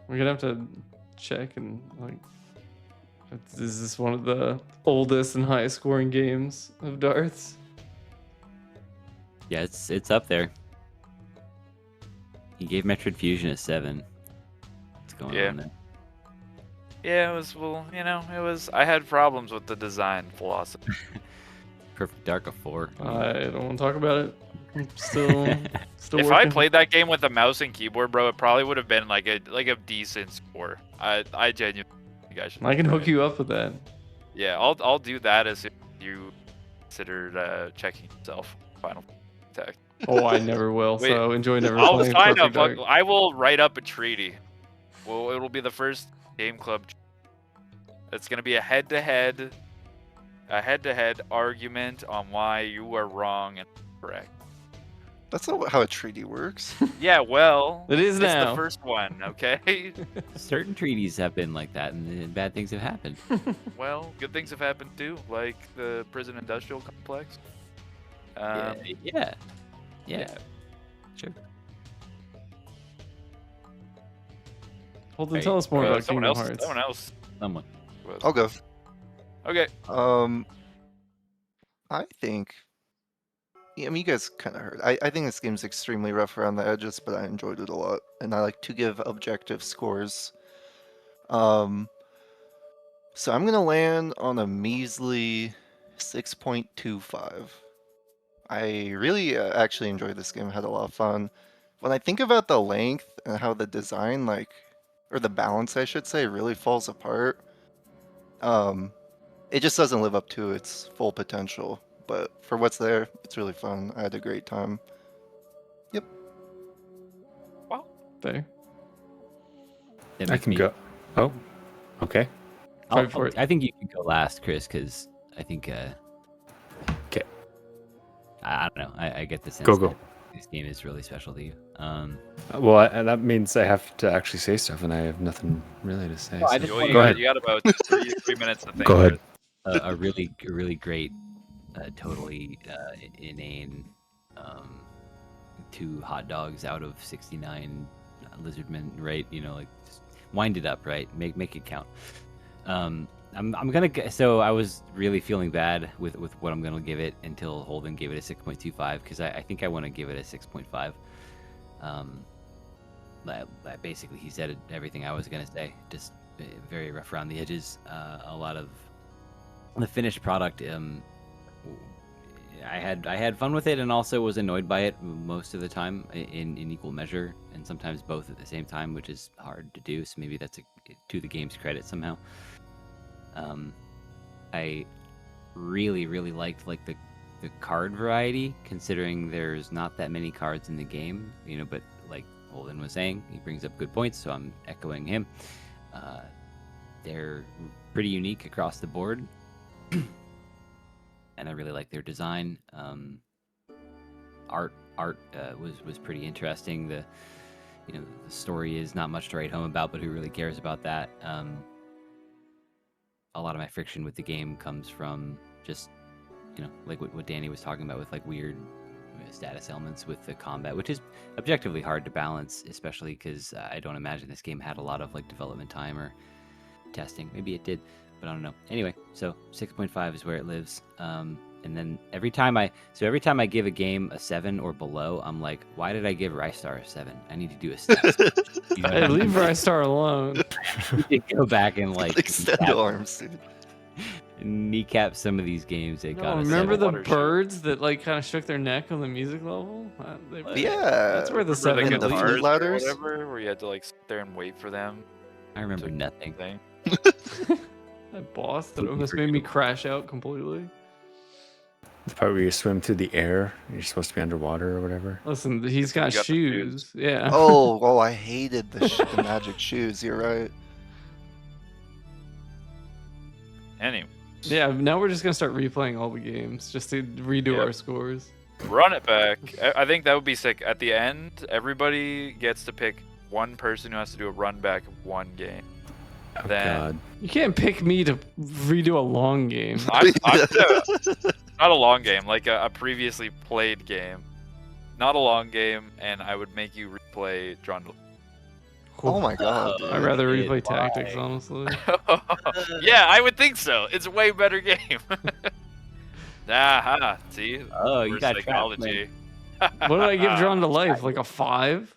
We're gonna have to check and like, is this one of the oldest and highest scoring games of darts? Yeah, it's up there. He gave Metroid Fusion a 7. What's going Yeah. on there? Yeah, it was, well, it was. I had problems with the design philosophy. Perfect Dark a 4. I don't want to talk about it. I'm still If working. I played that game with a mouse and keyboard, bro, it probably would have been like a decent score. I genuinely think I should. I can try hook it. you up with that. Yeah, I'll do that as if you considered checking yourself Final Tech. Oh, I never will. Wait, So enjoy never I'll playing sign Perfect up. Dark. I will write up a treaty. Well, it'll be the first game club. It's gonna be a head-to-head argument on why you are wrong and correct. That's not how a treaty works. Yeah, well, It is it's now. the first one, okay? Certain treaties have been like that, and then bad things have happened. Well, good things have happened too, like the prison industrial complex. Yeah. Sure. Holden, Hey, tell us more about someone Kingdom else. Hearts. Someone else. Someone. I'll go. Okay. I think. Yeah, I mean, you guys kind of heard. I think this game's extremely rough around the edges, but I enjoyed it a lot, and I like to give objective scores. So I'm gonna land on a measly 6.25. I really actually enjoyed this game. Had a lot of fun. When I think about the length and how the design, or the balance, I should say, really falls apart. It just doesn't live up to its full potential. But for what's there, it's really fun. I had a great time. Yep. There. That I makes can me- go. Oh, okay. Fight for it. I think you can go last, Chris, because I think. Okay. I don't know. I get the sense Go. that this game is really special to you. Well, and that means I have to actually say stuff, and I have nothing really to say. No, I so- just You Go ahead. got about three minutes to think. Go ahead. a really great, totally inane 2 hot dogs out of 69 Lizardman, right? You know, like just wind it up, right? Make it count. I'm gonna so I was really feeling bad with what I'm gonna give it until Holden gave it a 6.25 because I think I want to give it a 6.5. Basically he said everything I was gonna say. Just very rough around the edges. A lot of the finished product. I had fun with it and also was annoyed by it most of the time in equal measure, and sometimes both at the same time, which is hard to do. So maybe that's to the game's credit somehow. I really liked like the card variety, considering there's not that many cards in the game, you know. But like Holden was saying, he brings up good points, so I'm echoing him. They're pretty unique across the board. And I really like their design. Art was pretty interesting. The story is not much to write home about, but who really cares about that? A lot of my friction with the game comes from just like what Danny was talking about with like weird status elements with the combat, which is objectively hard to balance, especially because I don't imagine this game had a lot of like development time or testing. Maybe it did, but I don't know. Anyway, so 6.5 is where it lives. And then every time I give a game a 7 or below, I'm like, why did I give Rystar a 7? I need to do a 6. Hey, leave Rystar alone. You go back and like Extend arms, dude. kneecap some of these games. They got remember the Water show. birds that like kind of shook their neck on the music level? Yeah. That's where the 7 the got flute leaked. cars or ladders? whatever, where you had to like sit there and wait for them. I remember nothing. Thing. That boss that almost made me crash out completely. The part where you swim through the air, and you're supposed to be underwater or whatever. Listen, he's got You got the shoes. Yeah. Oh, I hated the magic shoes. You're right. Anyway, Yeah, now we're just gonna start replaying all the games just to redo Yep. our scores. run it back. I think that would be sick. At the end, everybody gets to pick one person who has to do a run back of one game. Oh Then- God. You can't pick me to redo a long game. Not a long game, like a previously played game. Not a long game, and I would make you replay Drawn to Oh my god, dude. I'd rather Dude, replay why? Tactics, honestly. Yeah, I would think so. It's a way better game. See? Oh, you Reverse got trapped, psychology. What did I give Drawn to Life? Like a 5?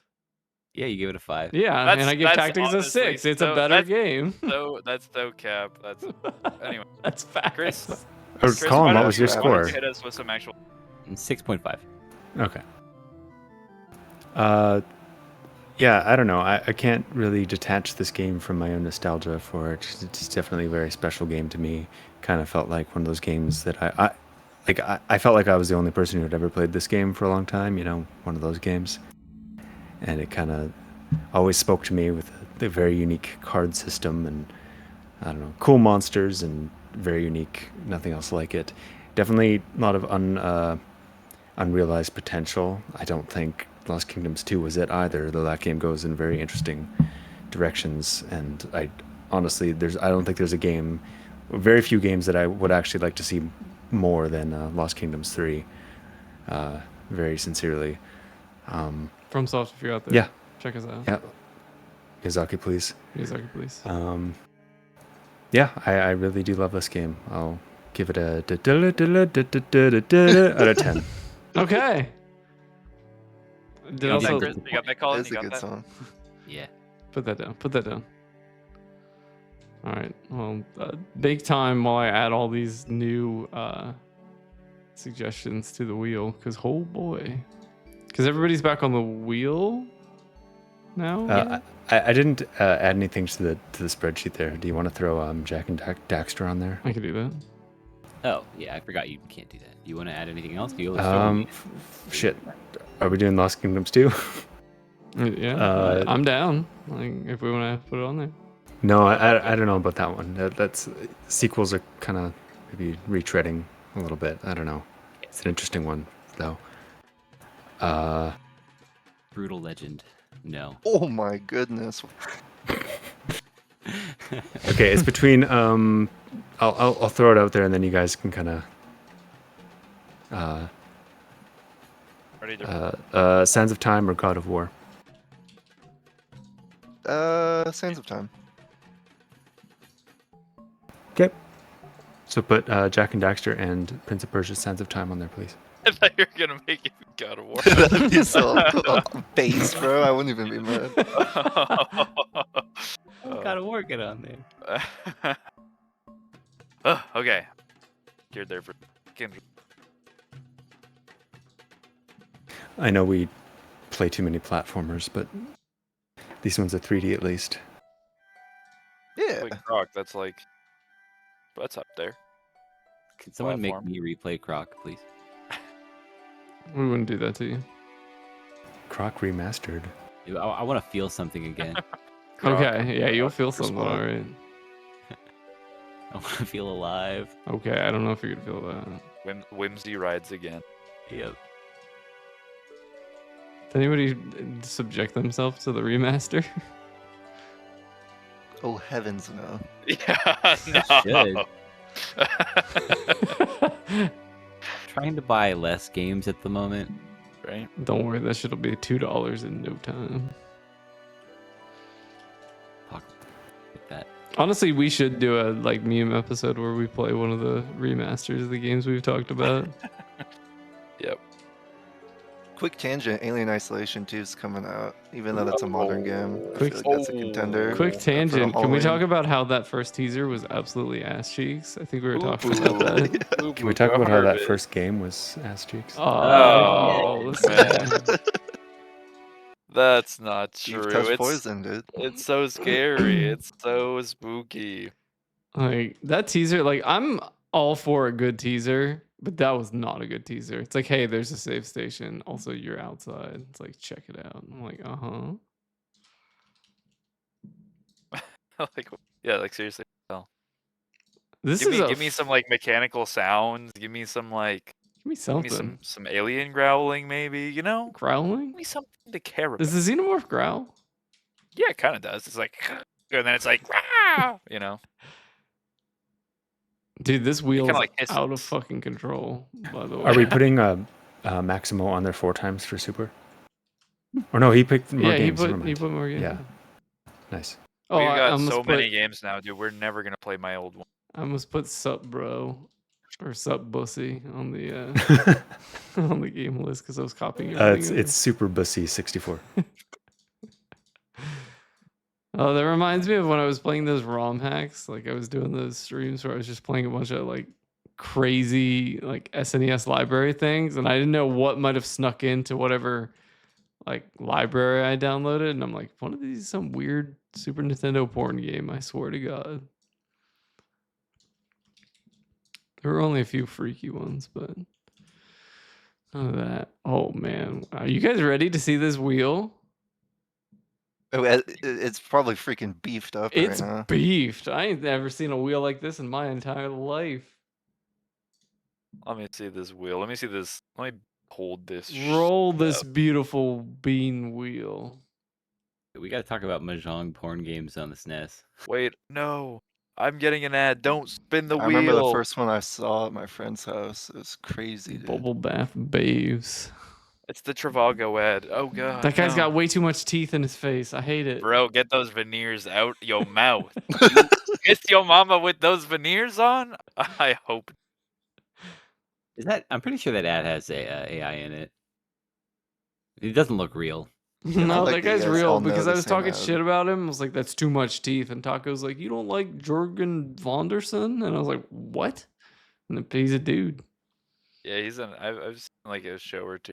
Yeah, you give it a 5. Yeah, That's- and I give that's Tactics a honestly 6. It's so- a better that's- game. So that's no cap. That's anyway. That's fact. Chris, Or Chris, Colin, why what don't was your you- why score? don't you hit us with some actual. 6.5. Okay. Yeah, I don't know. I can't really detach this game from my own nostalgia for it. It's definitely a very special game to me. Kind of felt like one of those games that I felt like I was the only person who had ever played this game for a long time. You know, one of those games. And it kind of always spoke to me with the very unique card system and I don't know, cool monsters and very unique. Nothing else like it. Definitely a lot of unrealized potential. I don't think Lost Kingdoms 2 was it either, though that game goes in very interesting directions. And I honestly, I don't think there's a game, very few games that I would actually like to see more than Lost Kingdoms 3. Very sincerely. FromSoft, if you're out there. Yeah. Check us out. Yeah. Miyazaki, please. Miyazaki, please. Yeah, I really do love this game. I'll give it a out of 10. Okay. Did You got also that, Chris? You got that, Colin? It's You a got good that? song. Yeah. put that down. All right. Well, bake time while I add all these new suggestions to the wheel, because oh boy, because everybody's back on the wheel now. I didn't add anything to the spreadsheet there. Do you want to throw Jack and Daxter on there? I can do that. Oh, yeah, I forgot you can't do that. You want to add anything else? You always throw me. Shit. Are we doing Lost Kingdoms 2? Yeah, I'm down. Like, if we want to put it on there. No, I don't know about that one. That's sequels are kind of maybe retreading a little bit. I don't know. It's an interesting one though. Brutal Legend. No. Oh my goodness. Okay, it's between I'll throw it out there and then you guys can kind of Ready to Sands of Time or God of War. Sands of Time. Okay. So put Jack and Daxter and Prince of Persia: Sands of Time on there, please. I thought you were gonna make it God of War. That'd be so base, bro. I wouldn't even be mad. Oh, gotta work it on there. Okay. Geared there for a second. I know we play too many platformers, but these ones are 3D at least. Yeah. Wait, Croc, that's up there. Can someone make Platform. me replay Croc, please? We wouldn't do that to you. Croc remastered. Dude, I want to feel something again. Croc, Okay, yeah, you'll feel for something, squad. alright. I want to feel alive. Okay, I don't know if you're gonna feel that. Whimsy rides again. Yep. Did anybody subject themselves to the remaster? Oh heavens no. Yeah, no. Trying to buy less games at the moment. Right? Don't worry, that shit'll be $2 in no time. Fuck like that. Honestly, we should do a like meme episode where we play one of the remasters of the games we've talked about. Yep. Quick tangent, Alien Isolation 2 is coming out, even though that's a modern game. I Quick- feel like that's a contender. Quick for the tangent. Can we Halloween. talk about how that first teaser was absolutely ass cheeks? I think we were talking about that. Can we talk about how that first game was ass cheeks? Oh, listen. man. That's not You've true. touched It's poison, dude. it's so scary. It's so spooky. Like that teaser, like I'm all for a good teaser, but that was not a good teaser. It's like, hey, there's a safe station. Also, you're outside. It's like, check it out. I'm like, Like, yeah, like seriously. Hell. This Give is me, give me some like mechanical sounds. Give me some like, give me give something. me some alien growling, maybe. You know, Growling. give me something to care about. Does the xenomorph growl? Yeah, it kind of does. It's like, and then it's like, "Rah!" You know. Dude, this wheel's kinda like out of hisses. fucking control. By the way, Are we putting Maximo on there 4 times for Super? Or no, he picked more yeah, games. he Never put mind. more games. Yeah. Nice. Oh, We've I got almost so put, many games now, dude. We're never gonna play my old one. I almost put sup bro or sup bussy on the on the game list because I was copying everything. It's Super Bussy 64. Oh, that reminds me of when I was playing those ROM hacks. Like I was doing those streams where I was just playing a bunch of like crazy like SNES library things, and I didn't know what might have snuck into whatever like library I downloaded, and I'm like, one of these is some weird Super Nintendo porn game. I swear to God. There were only a few freaky ones, but none of that. Oh man, are you guys ready to see this wheel? Oh, it's probably freaking beefed up It's right now. beefed. I ain't never seen a wheel like this in my entire life. Let me see this wheel. Let me see this. Let me hold this. Roll shit this up. beautiful bean wheel. We got to talk about mahjong porn games on the SNES. Wait, no. I'm getting an ad. Don't spin the I wheel. remember the first one I saw at my friend's house. It was crazy, dude. Bubble bath babes. It's the Travago ad. Oh god. That guy's no. got way too much teeth in his face. I hate it. Bro, get those veneers out your mouth. You kiss your mama with those veneers on? I hope. Is that? I'm pretty sure that ad has AI in it. It doesn't look real. No, like that that guy's you guys real all know because the I was same talking ad. shit about him. I was like, that's too much teeth. And Taco's like, you don't like Jorgen Vonderson? And I was like, what? And then he's a dude. Yeah, he's in. I've seen like a show or two.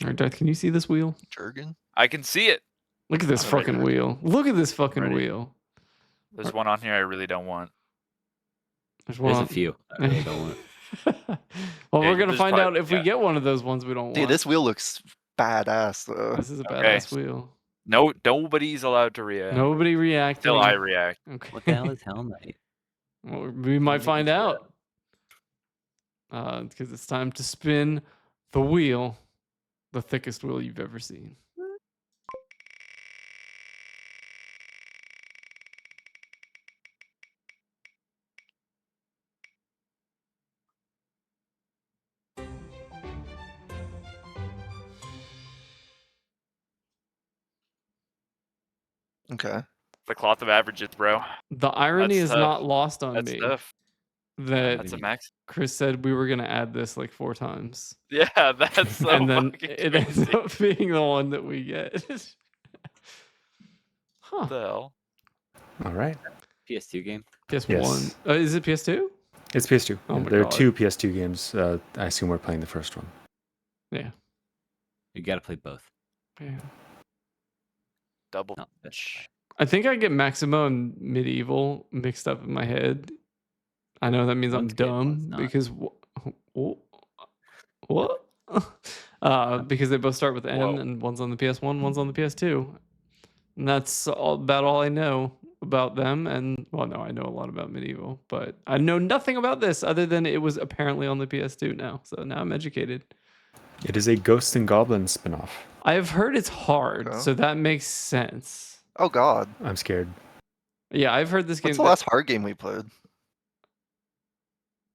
All right, Darth, can you see this wheel? Jurgen? I can see it. Look at this I'm ready. fucking wheel. Look at this fucking Ready. wheel. There's one on here I really don't want. There's one. There's a on- few. I really don't want. Well, Yeah, we're gonna there's find probably- out if we get one of those ones we don't Dude, want. this wheel looks badass though. This is a Okay. badass wheel. No, nobody's allowed to react. Nobody reacting. Till I react. Okay. What the hell is Hell Knight? Well, we might make find it to out. Because it's time to spin the wheel, the thickest wheel you've ever seen. Okay. The cloth of averages, bro. The irony That's is tough. not lost on That's me tough. that That's a max. Chris said we were gonna add this like 4 times, Yeah, that's so and then fucking it ends crazy. up being the one that we get. Huh? What the hell? All right. PS2 game. PS1. Yes. Is it PS2? It's PS2. Oh Yeah, my there God. are 2 PS2 games. I assume we're playing the first one. Yeah. You gotta play both. Yeah. Double. No, that's fine. I think I get Maximo and Medieval mixed up in my head. I know that means One's I'm good, one's dumb not. because what? Because they both start with N, Whoa. and one's on the PS1, one's on the PS2, and that's about all I know about them. And well, no, I know a lot about Medieval, but I know nothing about this other than it was apparently on the PS2 now. So now I'm educated. It is a Ghosts and Goblins spinoff. I have heard it's hard, Okay. so that makes sense. Oh God. I'm scared. Yeah, I've heard this game. What's the last hard game we played?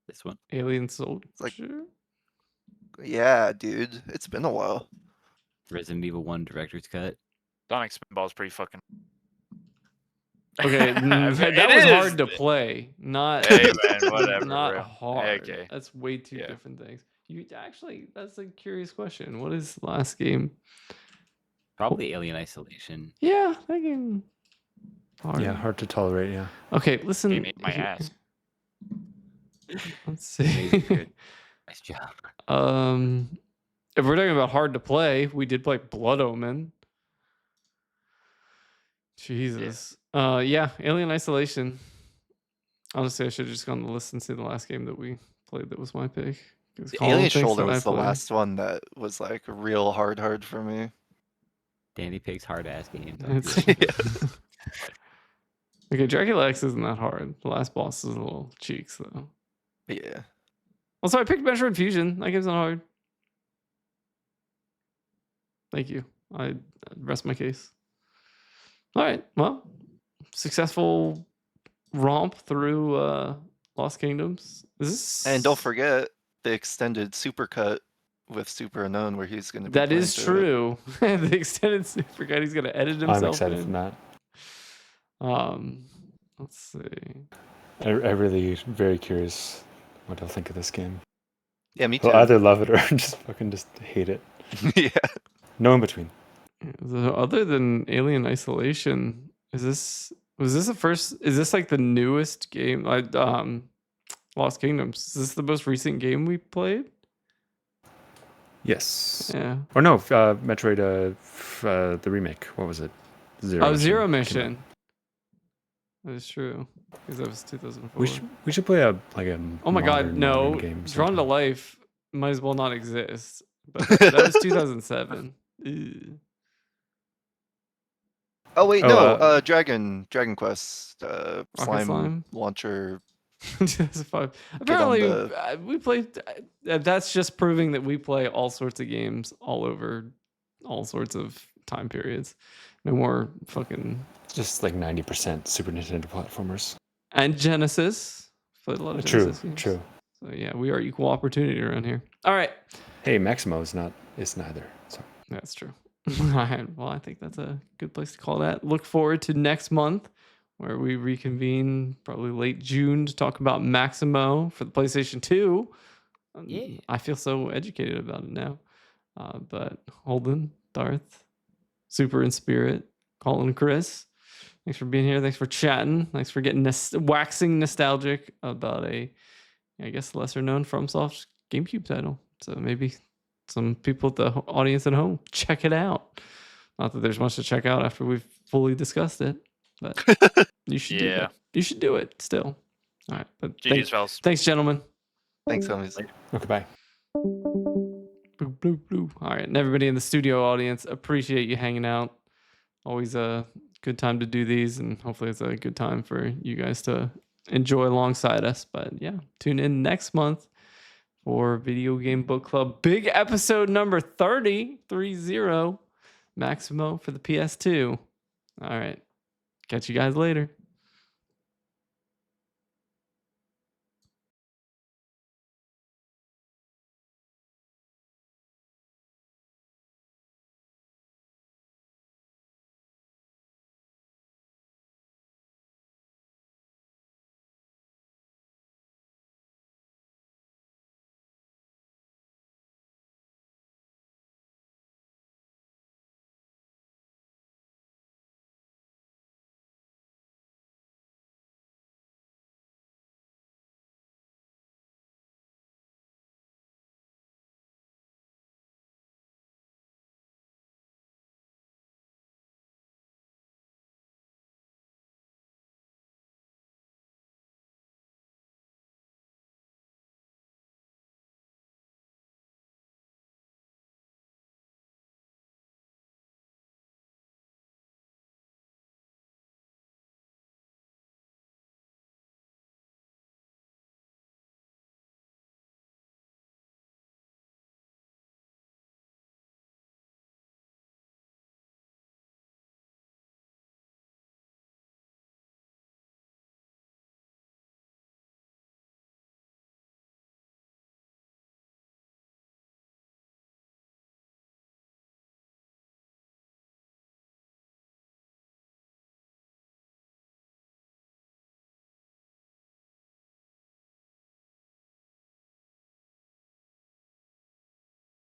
This one. Alien Soldier? like- Yeah, dude. It's been a while. Resident Evil 1 Director's Cut. Sonic Spinball is pretty fucking. Okay, I mean, that it was is. hard to play. Not Hey man, whatever. not bro. hard. Okay. That's way too Yeah. different things. You actually, that's a curious question. What is the last game? Probably Alien Isolation. Yeah, that game. Hard. Yeah, hard to tolerate. Yeah. Okay, listen. Game ate my ass. Let's Amazing see. good. Nice job. If we're talking about hard to play, we did play Blood Omen. Jesus. Yeah, Alien Isolation. Honestly, I should have just gone to the list and see the last game that we played that was my pick. 'Cause Colin Alien thinks Shoulder that I was the play. last one that was like real hard for me. Danny picks hard ass games. It's- Okay, Dracula X isn't that hard. The last boss is a little cheeks though. Yeah. Also, I picked Metroid Fusion. That game's not hard. Thank you. I rest my case. All right. Well, successful romp through Lost Kingdoms. Is this... And don't forget the extended supercut with Super Unknown where he's going to be That playing is through it. true. The extended super guide. He's gonna edit himself. I'm excited in. for that. Let's see. I really very curious what I'll think of this game. Yeah, me too. I'll either love it or just hate it. Yeah. No in between. So other than Alien Isolation, was this the first? Is this like the newest game? Like Lost Kingdoms. Is this the most recent game we played? Yes. Yeah. Or no, Metroid, the remake. What was it? Zero came out. Mission. That is true. Because that was 2004. We should play a Oh my god, no! game Drawn to sometime. Life might as well not exist. But that was 2007. Ew. Oh wait, Oh, no. Dragon Quest slime, Slime? launcher. 2005. Apparently, the- we played. That's just proving that we play all sorts of games all over all sorts of time periods. No more fucking. Just like 90% Super Nintendo platformers. And Genesis. Played a lot of True, Genesis games. true. So yeah, we are equal opportunity around here. All right. Hey, Maximo is neither. So That's true. All right. Well, I think that's a good place to call that. Look forward to next month where we reconvene probably late June to talk about Maximo for the PlayStation 2. Yeah. I feel so educated about it now. But Holden, Darth, Super in Spirit, Colin, and Chris, thanks for being here. Thanks for chatting. Thanks for getting waxing nostalgic about a, I guess, lesser known FromSoft GameCube title. So maybe some people at the audience at home, check it out. Not that there's much to check out after we've fully discussed it, but you should do Yeah. that. You should do it still. All right. But GG's, fellas. thanks, gentlemen. Thanks, homies. okay, bye. Blue, blue, blue. All right. And everybody in the studio audience, appreciate you hanging out. Always a good time to do these. And hopefully it's a good time for you guys to enjoy alongside us. But yeah, tune in next month for Video Game Book Club. Big episode number 30, 30, Maximo for the PS2. All right. Catch you guys later.